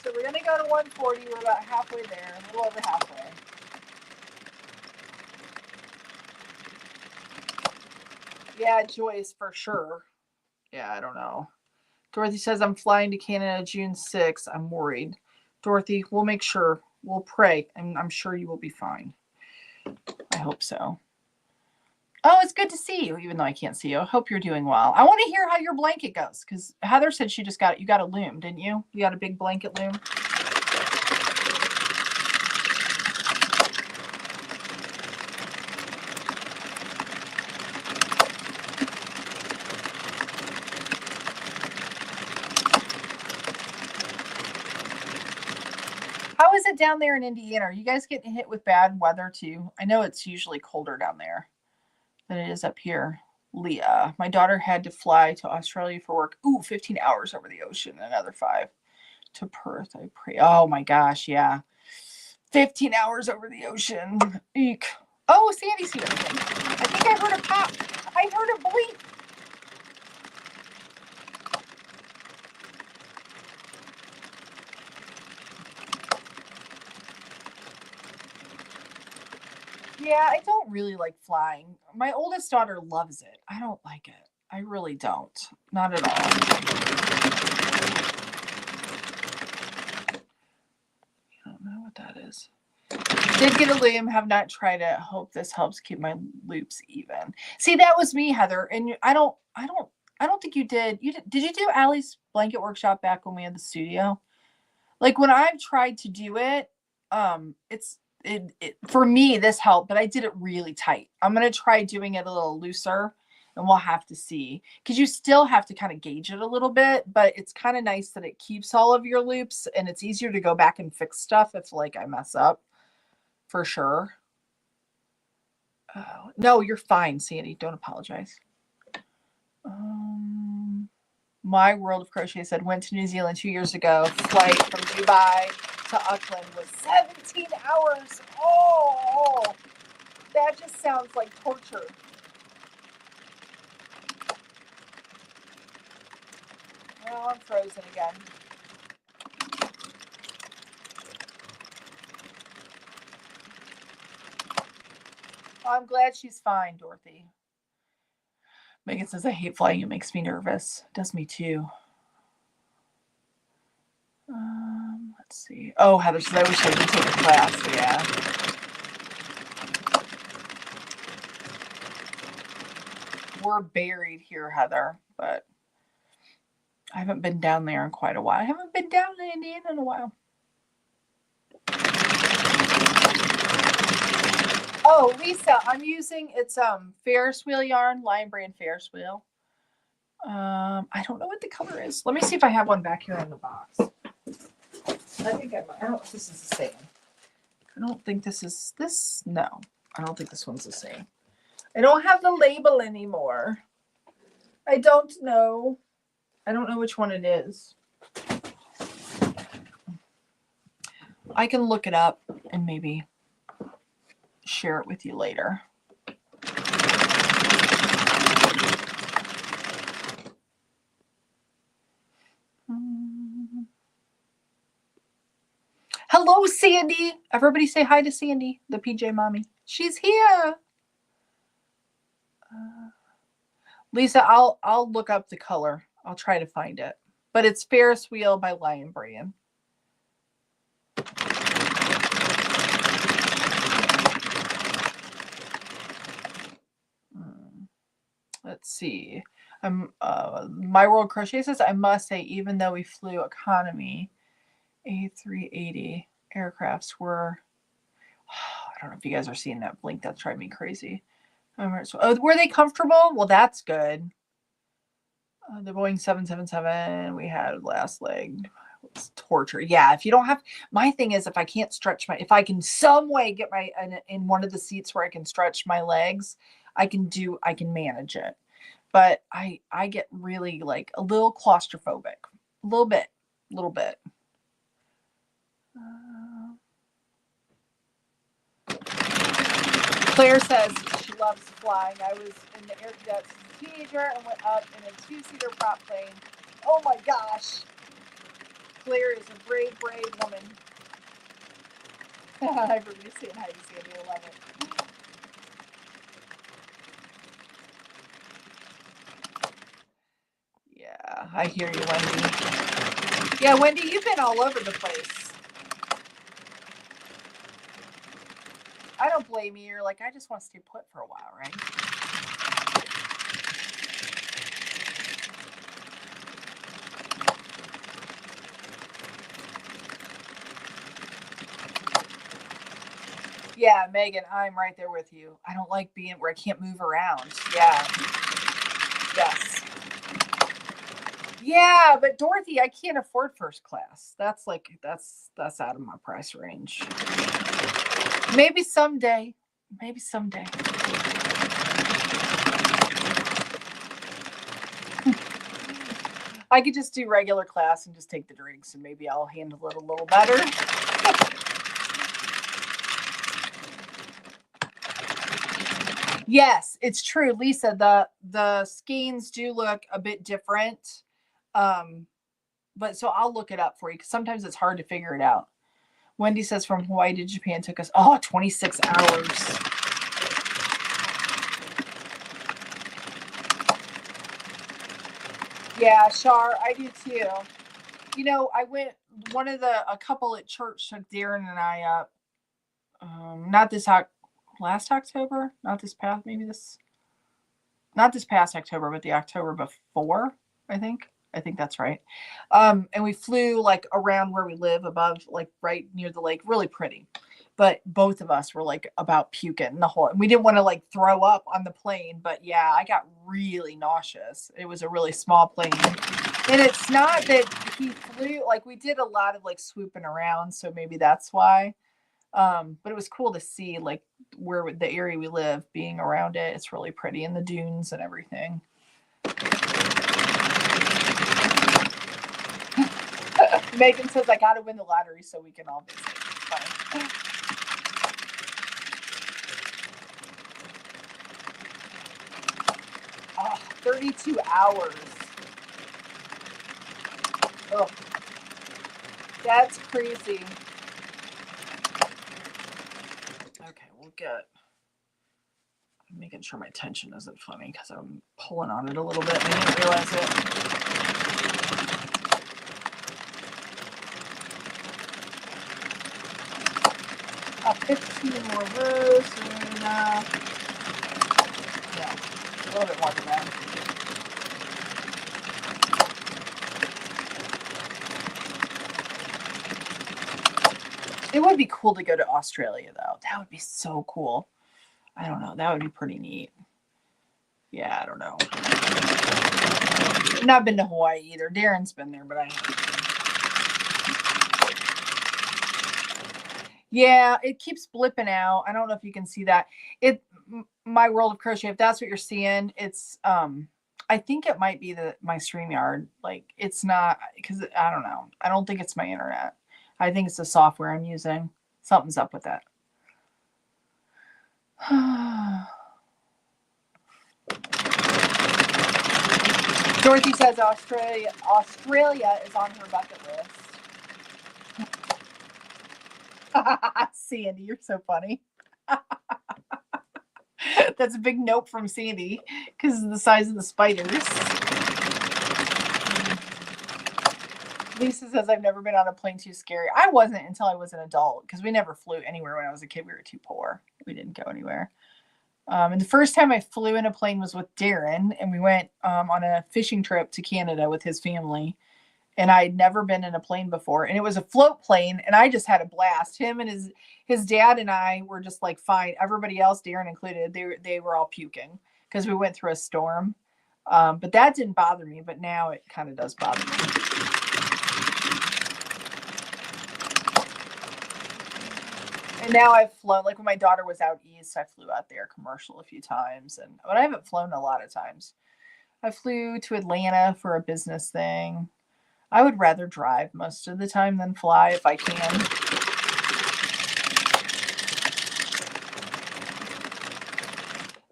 So we're gonna go to 140. We're about halfway there, a little over halfway. Yeah, Joyce for sure. Yeah, I don't know. Dorothy says I'm flying to Canada June 6th. I'm worried. Dorothy, we'll make sure. We'll pray, and I'm sure you will be fine. I hope so. Oh, it's good to see you, even though I can't see you. I hope you're doing well. I want to hear how your blanket goes, because Heather said she just got it. You got a loom, didn't you? You got a big blanket loom? How is it down there in Indiana? Are you guys getting hit with bad weather too? I know it's usually colder down there than it is up here. Leah, my daughter had to fly to Australia for work. Ooh, 15 hours over the ocean, another 5 to Perth. I pray. Oh my gosh, yeah. 15 hours over the ocean. Eek. Oh, Sandy's here. I think I heard a pop. I heard a bleep. Yeah, I don't really like flying. My oldest daughter loves it. I don't like it. I really don't. Not at all. I don't know what that is. Did get a loom, have not tried it. Hope this helps keep my loops even. See, that was me, Heather. And I don't think you did. Did you do Allie's blanket workshop back when we had the studio? Like when I've tried to do it, it for me this helped, but I did it really tight. I'm gonna try doing it a little looser, and we'll have to see, because you still have to kind of gauge it a little bit, but it's kind of nice that it keeps all of your loops, and it's easier to go back and fix stuff if like I mess up, for sure. No, you're fine, Sandy. Don't apologize. My World of Crochet said went to New Zealand 2 years ago. Flight from Dubai to Auckland was 17 hours. Oh, that just sounds like torture. Oh, I'm frozen again. Oh, I'm glad she's fine, Dorothy. Megan says, I hate flying. It makes me nervous. It does me too. Let's see. Oh, Heather says, I wish I could take a class. Yeah. We're buried here, Heather, but I haven't been down there in quite a while. I haven't been down in Indiana in a while. Oh, Lisa, I'm using it's Ferris wheel yarn, Lion Brand Ferris wheel. I don't know what the color is. Let me see if I have one back here in the box. I think I might. I don't know if this is the same. I don't think this is this. No, I don't think this one's the same. I don't have the label anymore. I don't know. I don't know which one it is. I can look it up and maybe share it with you later. Hello, Sandy. Everybody say hi to Sandy, the PJ mommy. She's here. Lisa, I'll look up the color. I'll try to find it. But it's Ferris Wheel by Lion Brand. Let's see. My World Crochet says, I must say, even though we flew economy, A380 aircrafts were, I don't know if you guys are seeing that blink. That's driving me crazy. Oh, were they comfortable? Well, that's good. The Boeing 777 we had last leg torture. Yeah, if you don't have, my thing is, if I can't stretch if I can some way get in one of the seats where I can stretch my legs, I can manage it. But I get really like a little claustrophobic, a little bit. Claire says she loves flying. I was in the air cadets as a teenager and went up in a 2-seater prop plane. Oh my gosh. Claire is a brave woman. I remember you saying hi to Sandy. I love it. Yeah, I hear you, Wendy. Yeah, Wendy, you've been all over the place. I don't blame you. You're like, I just want to stay put for a while, right? Yeah, Megan, I'm right there with you. I don't like being where I can't move around. Yeah. Yes. Yeah, but Dorothy, I can't afford first class. That's out of my price range. Maybe someday. I could just do regular class and just take the drinks, and maybe I'll handle it a little better. Yes, it's true, Lisa. The skeins do look a bit different, but so I'll look it up for you because sometimes it's hard to figure it out. Wendy says from Hawaii to Japan took us 26 hours. Yeah, Shar, I do too. You know, I went a couple at church took Darren and I up. Not this last October, not this past October, but the October before, I think. I think that's right. And we flew like around where we live above, like right near the lake, really pretty. But both of us were like about puking and we didn't want to like throw up on the plane. But yeah, I got really nauseous. It was a really small plane. And it's not that he flew, like we did a lot of like swooping around. So maybe that's why. But it was cool to see like where the area we live being around it. It's really pretty, and the dunes and everything. Megan says I gotta win the lottery so we can all visit. Fine. 32 hours. Oh, that's crazy. Okay, we'll get. I'm making sure my tension isn't funny because I'm pulling on it a little bit and I didn't realize it. 15 more rows. And, yeah, a little bit more than that. It would be cool to go to Australia, though. That would be so cool. I don't know. That would be pretty neat. Yeah, I don't know. I've not been to Hawaii either. Darren's been there, but I haven't. Yeah, it keeps blipping out. I don't know if you can see that. My World of Crochet, if that's what you're seeing, it's I think it might be my StreamYard. Like it's not, because I don't know. I don't think it's my internet. I think it's the software I'm using. Something's up with that. Dorothy says Australia is on her bucket list. Sandy, you're so funny. That's a big note from Sandy because of the size of the spiders. Lisa says I've never been on a plane too scary. I wasn't until I was an adult because we never flew anywhere when I was a kid. We were too poor. We didn't go anywhere. And the first time I flew in a plane was with Darren, and we went on a fishing trip to Canada with his family. And I'd never been in a plane before, and it was a float plane, and I just had a blast. Him and his dad and I were just like fine. Everybody else, Darren included, they were all puking because we went through a storm. But that didn't bother me, but now it kind of does bother me. And now I've flown, like when my daughter was out east, I flew out there commercial a few times, but I haven't flown a lot of times. I flew to Atlanta for a business thing. I would rather drive most of the time than fly if I can.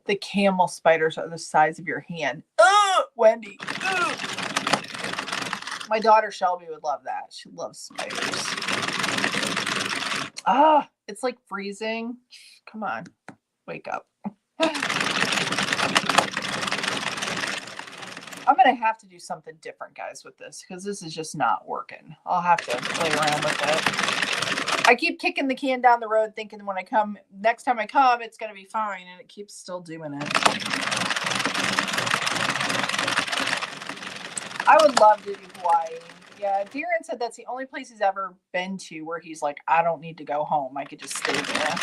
The camel spiders are the size of your hand. Ugh, Wendy. Ugh. My daughter Shelby would love that. She loves spiders. Ah, it's like freezing. Come on, wake up. I'm going to have to do something different, guys, with this because this is just not working. I'll have to play around with it. I keep kicking the can down the road thinking when I come, next time I come, it's going to be fine, and it keeps still doing it. I would love to do Hawaii. Yeah, Darren said that's the only place he's ever been to where he's like, I don't need to go home. I could just stay there.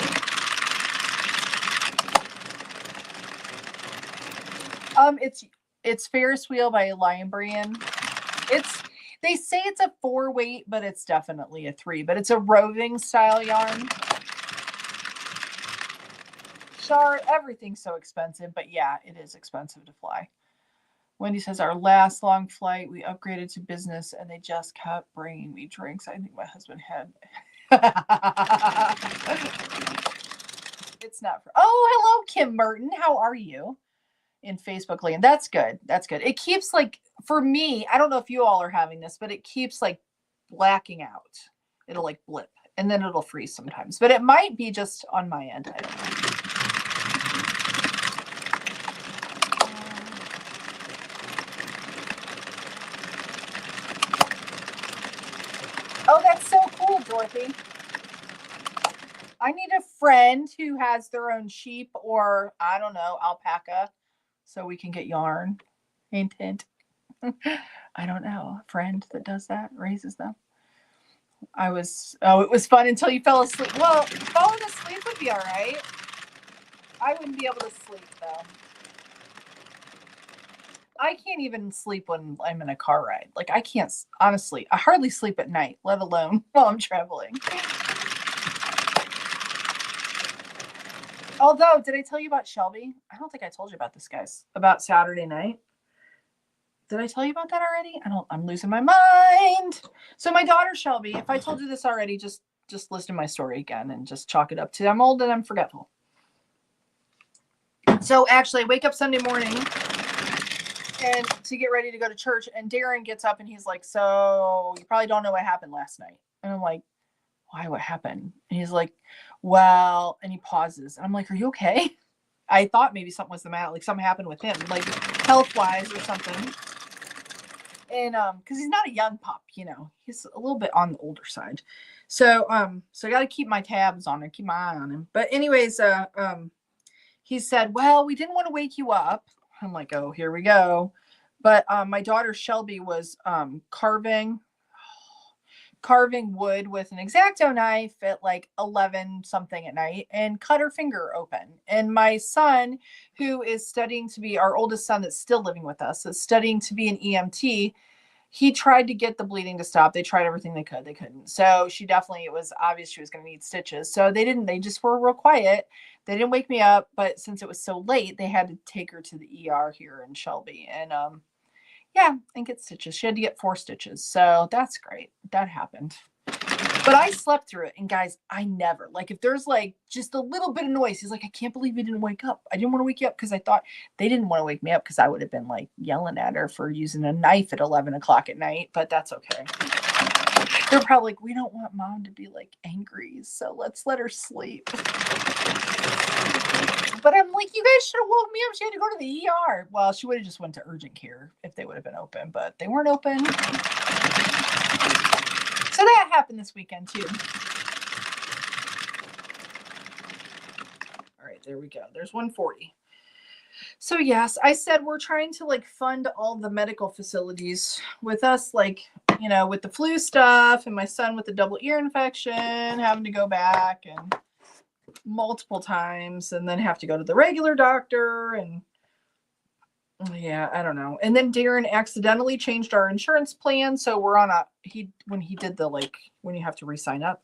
It's Ferris Wheel by Lion Brand. They say it's a 4-weight, but it's definitely a 3. But it's a roving style yarn. Char, everything's so expensive, but yeah, it is expensive to fly. Wendy says our last long flight, we upgraded to business, and they just kept bringing me drinks. I think my husband had. It's not for. Oh, hello, Kim Merton. How are you? In Facebook land. That's good. That's good. It keeps like, for me, I don't know if you all are having this, but it keeps like blacking out. It'll like blip and then it'll freeze sometimes, but it might be just on my end. I don't know. Oh, that's so cool, Dorothy. I need a friend who has their own sheep or, I don't know, alpaca, so we can get yarn. Hint, hint. I don't know. A friend that does that, raises them. It was fun until you fell asleep. Well, falling asleep would be all right. I wouldn't be able to sleep, though. I can't even sleep when I'm in a car ride. Like, I can't, honestly, I hardly sleep at night, let alone while I'm traveling. Although, did I tell you about Shelby? I don't think I told you about this, guys. About Saturday night. Did I tell you about that already? I'm losing my mind. So my daughter Shelby, if I told you this already, just listen to my story again and just chalk it up to I'm old and I'm forgetful. So actually, I wake up Sunday morning and to get ready to go to church, and Darren gets up and he's like, so you probably don't know what happened last night. And I'm like, why, what happened? And he's like, well, and he pauses. And I'm like, are you okay? I thought maybe something was the matter, like something happened with him, like health-wise or something. And because he's not a young pup, he's a little bit on the older side. So I got to keep my tabs on him, keep my eye on him. But anyways, he said, well, we didn't want to wake you up. I'm like, oh, here we go. But my daughter Shelby was carving wood with an X-Acto knife at like 11 something at night and cut her finger open. And my son, who is studying to be, our oldest son that's still living with us, is studying to be an EMT. He tried to get the bleeding to stop. They tried everything they could. They couldn't. So it was obvious she was going to need stitches. So they just were real quiet. They didn't wake me up, but since it was so late, they had to take her to the ER here in Shelby. And and get stitches. She had to get 4 stitches. So that's great. That happened. But I slept through it. And guys, I never, like, if there's like just a little bit of noise, he's like, I can't believe you didn't wake up. I didn't want to wake you up because I thought they didn't want to wake me up because I would have been like yelling at her for using a knife at 11 o'clock at night. But that's okay. They're probably like, we don't want mom to be like angry, so let's let her sleep. But I'm like, you guys should have woke me up. She had to go to the ER. Well, she would have just went to urgent care if they would have been open, but they weren't open. So that happened this weekend too. All right, there we go. There's 140. So yes, I said we're trying to like fund all the medical facilities with us, like, with the flu stuff and my son with the double ear infection, having to go back and multiple times and then have to go to the regular doctor. And yeah, I don't know. And then Darren accidentally changed our insurance plan. So we're on when he did when you have to re-sign up,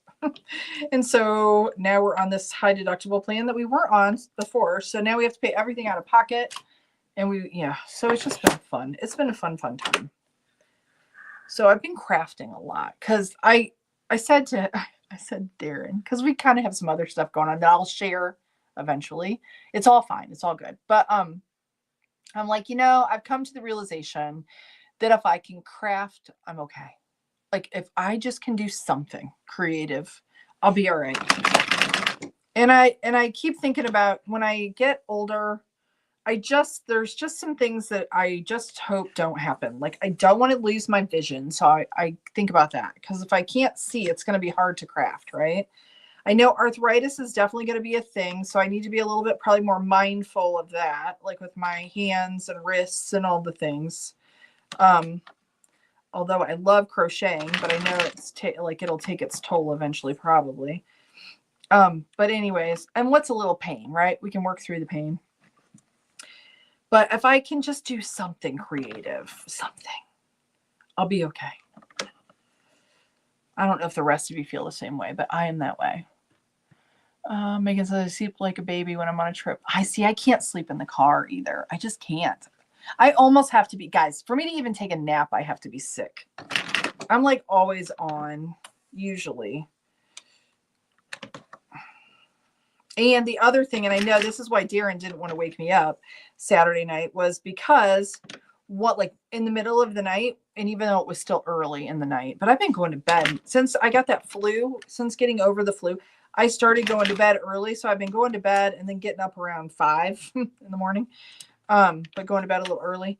And so now we're on this high deductible plan that we weren't on before. So now we have to pay everything out of pocket. And so it's just been fun. It's been a fun time. So I've been crafting a lot because I said Darren, because we kind of have some other stuff going on that I'll share eventually. It's all fine. It's all good. But I'm like, I've come to the realization that if I can craft, I'm okay. Like if I just can do something creative, I'll be all right. And I keep thinking about when I get older, there's just some things that I just hope don't happen. Like I don't want to lose my vision. So I think about that because if I can't see, it's going to be hard to craft, right? I know arthritis is definitely going to be a thing. So I need to be a little bit probably more mindful of that, like with my hands and wrists and all the things. Although I love crocheting, but I know it'll take its toll eventually, probably. But anyways, and what's a little pain, right? We can work through the pain. But if I can just do something creative, I'll be okay. I don't know if the rest of you feel the same way, but I am that way. Megan says I sleep like a baby when I'm on a trip. I can't sleep in the car either. I just can't. I almost have to be, guys, for me to even take a nap, I have to be sick. I'm like always on, usually. And the other thing, and I know this is why Darren didn't want to wake me up Saturday night, was because in the middle of the night, and even though it was still early in the night, but I've been going to bed since I got that flu, since getting over the flu, I started going to bed early. So I've been going to bed and then getting up around 5 in the morning. But going to bed a little early.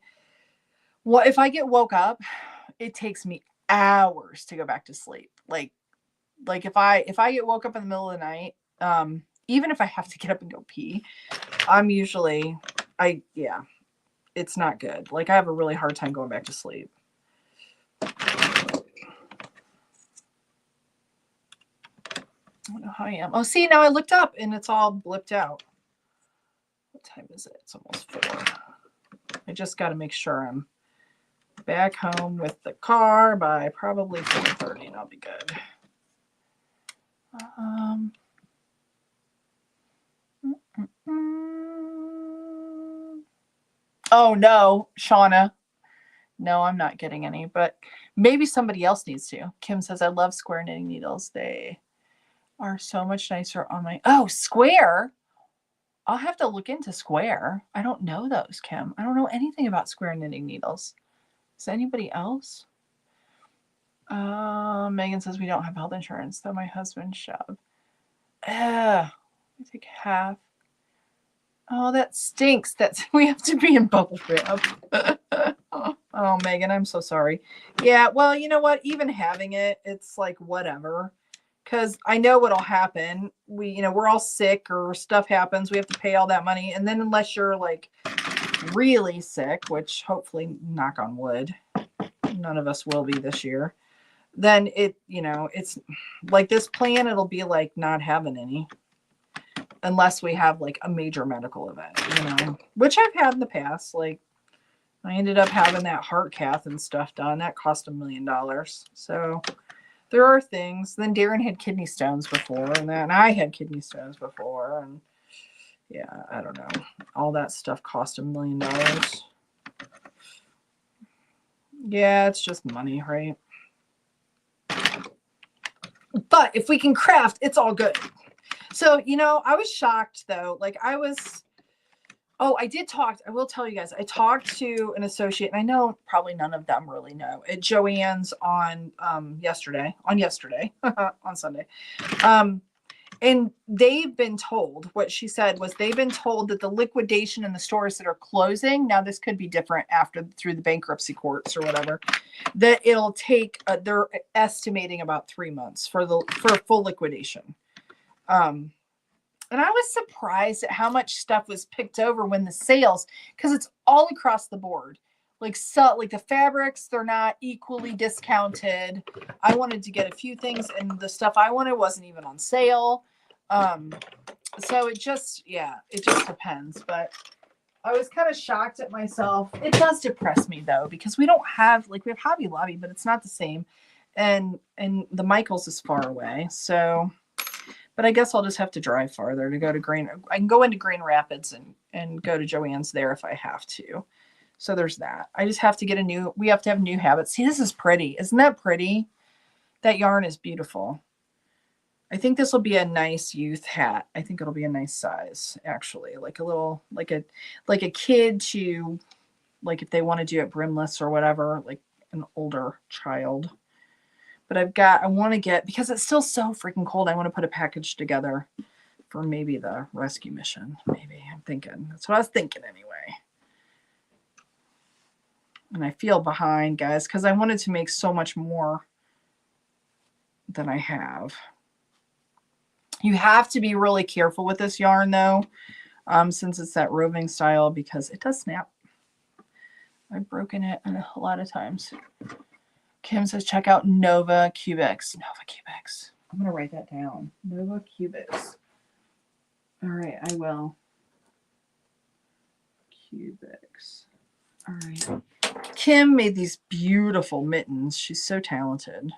Well, if I get woke up, it takes me hours to go back to sleep. Like if I get woke up in the middle of the night, even if I have to get up and go pee, it's not good. Like I have a really hard time going back to sleep. I don't know how I am. Oh, see, now I looked up and it's all blipped out. What time is it? It's almost 4. I just got to make sure I'm back home with the car by probably 4:30 and I'll be good. Oh no, Shauna. No, I'm not getting any, but maybe somebody else needs to. Kim says, I love square knitting needles. They are so much nicer on my, square. I'll have to look into square. I don't know those, Kim. I don't know anything about square knitting needles. Is anybody else? Megan says we don't have health insurance, though my husband should. I take half. Oh, that stinks. We have to be in bubble wrap. Oh, Megan, I'm so sorry. Yeah, well, you know what? Even having it, it's like whatever. Because I know what'll happen. We're all sick or stuff happens. We have to pay all that money. And then unless you're like really sick, which hopefully, knock on wood, none of us will be this year, then it's like this plan, it'll be like not having any. Unless we have like a major medical event, which I've had in the past. Like I ended up having that heart cath and stuff done. That cost $1 million. So there are things. Then Darren had kidney stones before, and then I had kidney stones before. And yeah, I don't know. All that stuff cost $1 million. Yeah, it's just money, right? But if we can craft, it's all good. So, I was shocked though. Like I will tell you guys, I talked to an associate, and I know probably none of them really know, at Joann's on yesterday, on Sunday. And they've been told, what she said was they've been told that the liquidation in the stores that are closing, now this could be different through the bankruptcy courts or whatever, that it'll take, they're estimating about 3 months for full liquidation. And I was surprised at how much stuff was picked over when the sales, because it's all across the board. Like the fabrics, they're not equally discounted. I wanted to get a few things, and the stuff I wanted wasn't even on sale. So it just depends. But I was kind of shocked at myself. It does depress me though, because we have Hobby Lobby, but it's not the same. and the Michaels is far away. So, but I guess I'll just have to drive farther to go to I can go into Grand Rapids and go to Joann's there if I have to. So there's that. I just have to we have to have new habits. See, this is pretty. Isn't that pretty? That yarn is beautiful. I think this will be a nice youth hat. I think it'll be a nice size, actually. Like a little, like a kid to, like if they want to do it brimless or whatever, like an older child. But I want to get, because it's still so freaking cold, I want to put a package together for maybe the rescue mission. Maybe, I'm thinking. That's what I was thinking anyway. And I feel behind, guys, because I wanted to make so much more than I have. You have to be really careful with this yarn, though, since it's that roving style, because it does snap. I've broken it a lot of times. Kim says, check out Nova Cubics. Nova Cubics. I'm going to write that down. Nova Cubics. All right, I will. Cubics. All right. Kim made these beautiful mittens. She's so talented.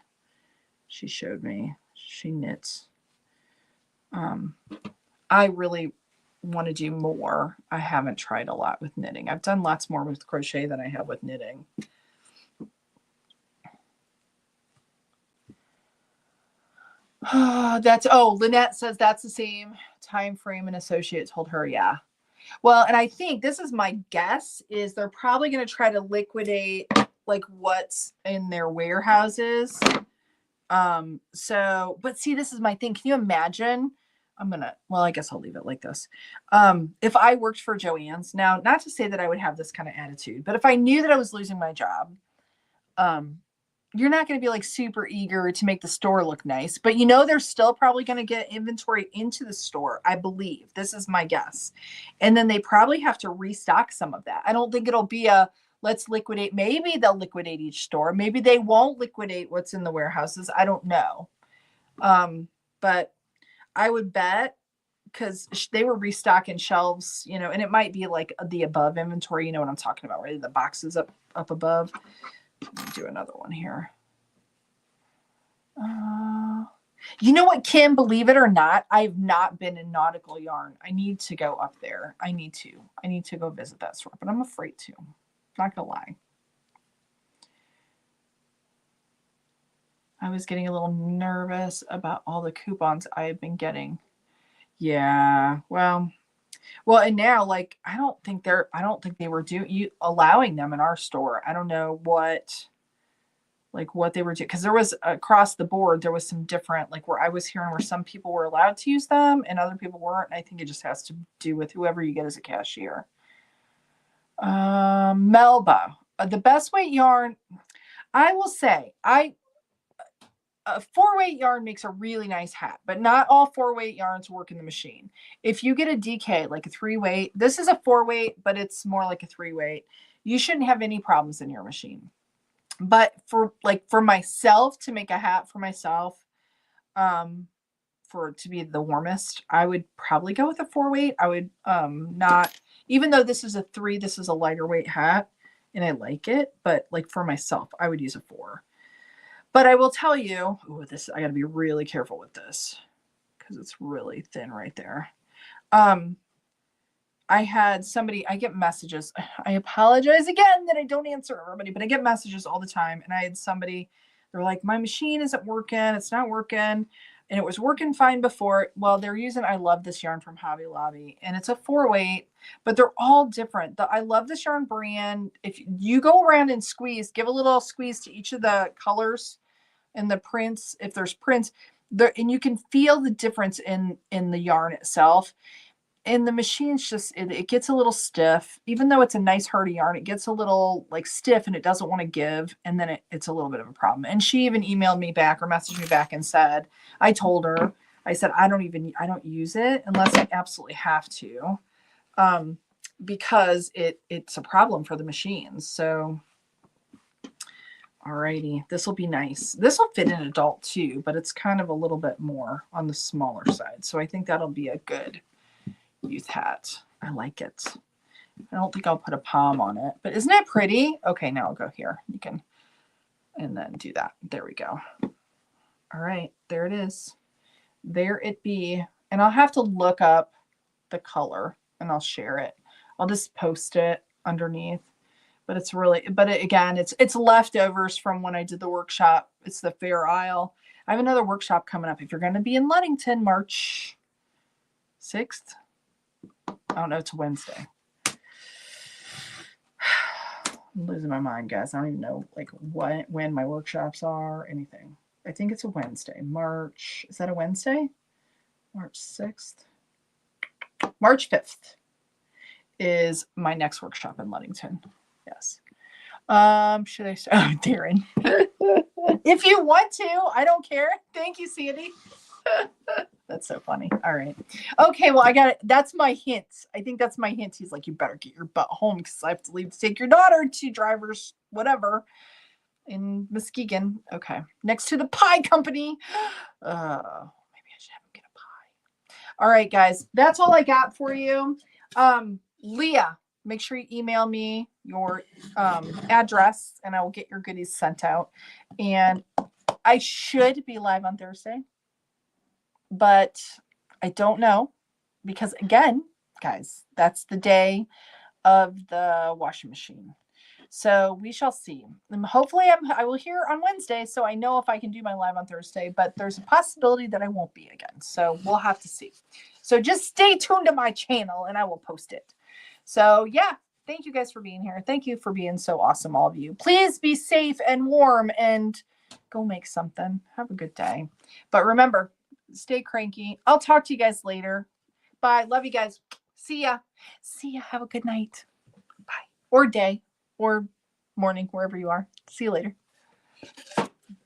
She showed me. She knits. I really want to do more. I haven't tried a lot with knitting. I've done lots more with crochet than I have with knitting. Lynette says that's the same time frame an associate told her. Yeah. Well, and I think this is my guess is they're probably going to try to liquidate like what's in their warehouses. But see, this is my thing. Can you imagine? I guess I'll leave it like this. If I worked for Joann's now, not to say that I would have this kind of attitude, but if I knew that I was losing my job, you're not going to be like super eager to make the store look nice, but they're still probably going to get inventory into the store. I believe this is my guess. And then they probably have to restock some of that. I don't think it'll be let's liquidate. Maybe they'll liquidate each store. Maybe they won't liquidate what's in the warehouses. I don't know. But I would bet, because they were restocking shelves, and it might be like the above inventory. You know what I'm talking about, right? The boxes up above. Let me do another one here. You know what, Kim? Believe it or not, I've not been in nautical yarn. I need to go up there. I need to go visit that store, but I'm afraid to. Not gonna lie. I was getting a little nervous about all the coupons I've been getting. Yeah, well, and now, like, I don't think they were allowing them in our store. I don't know what they were doing, because there was across the board, there was some different, like where I was hearing where some people were allowed to use them and other people weren't. And I think it just has to do with whoever you get as a cashier. Melba, the best weight yarn, I will say, a 4-weight yarn makes a really nice hat, but not all 4-weight yarns work in the machine. If you get a DK, like a 3-weight, this is a 4-weight, but it's more like a 3-weight, you shouldn't have any problems in your machine. But for myself, to make a hat for myself, for it to be the warmest, I would probably go with a 4-weight. I would not, even though this is a 3, this is a lighter weight hat and I like it, but like for myself, I would use a 4. But I will tell you, I got to be really careful with this because it's really thin right there. I had somebody, I get messages. I apologize again that I don't answer everybody, but I get messages all the time. And I had somebody, they're like, my machine isn't working. It's not working. And it was working fine before. Well, they're using, I love this yarn from Hobby Lobby, and it's a 4-weight, but they're all different. I love this yarn brand. If you go around and squeeze, give a little squeeze to each of the colors and the prints, if there's prints there, and you can feel the difference in the yarn itself. And the machine's just, it gets a little stiff. Even though it's a nice hardy yarn, it gets a little like stiff and it doesn't want to give. And then it's a little bit of a problem. And she even emailed me back or messaged me back and said, I told her, I said, I don't use it unless I absolutely have to, because it's a problem for the machines. So, alrighty, this will be nice. This will fit an adult too, but it's kind of a little bit more on the smaller side. So I think that'll be a good youth hat. I like it. I don't think I'll put a palm on it, but isn't it pretty? Okay, now I'll go here. You can, and then do that. There we go. All right, there it is. There it be. And I'll have to look up the color and I'll share it. I'll just post it underneath. But it's really, but again, it's leftovers from when I did the workshop. It's the Fair Isle. I have another workshop coming up. If you're going to be in Ludington, March 6th. I don't know. It's a Wednesday. I'm losing my mind, guys. I don't even know like when my workshops are, anything. I think it's a Wednesday. March, is that a Wednesday? March 6th. March 5th is my next workshop in Ludington. Yes. Should I say, oh, Darren. If you want to, I don't care. Thank you, Sandy. That's so funny. All right. Okay, well, I got it. That's my hint. I think that's my hint. He's like, you better get your butt home because I have to leave to take your daughter to drivers, whatever, in Muskegon. Okay. Next to the pie company. Maybe I should have him get a pie. All right, guys. That's all I got for you. Leah, make sure you email me your address and I will get your goodies sent out. And I should be live on Thursday, but I don't know because, again, guys, that's the day of the washing machine. So we shall see. And hopefully I will hear on Wednesday, so I know if I can do my live on Thursday, but there's a possibility that I won't be again. So we'll have to see. So just stay tuned to my channel and I will post it. So yeah, thank you guys for being here. Thank you for being so awesome, all of you. Please be safe and warm and go make something. Have a good day. But remember, stay cranky. I'll talk to you guys later. Bye. Love you guys. See ya. See ya. Have a good night. Bye. Or day or morning, wherever you are. See you later.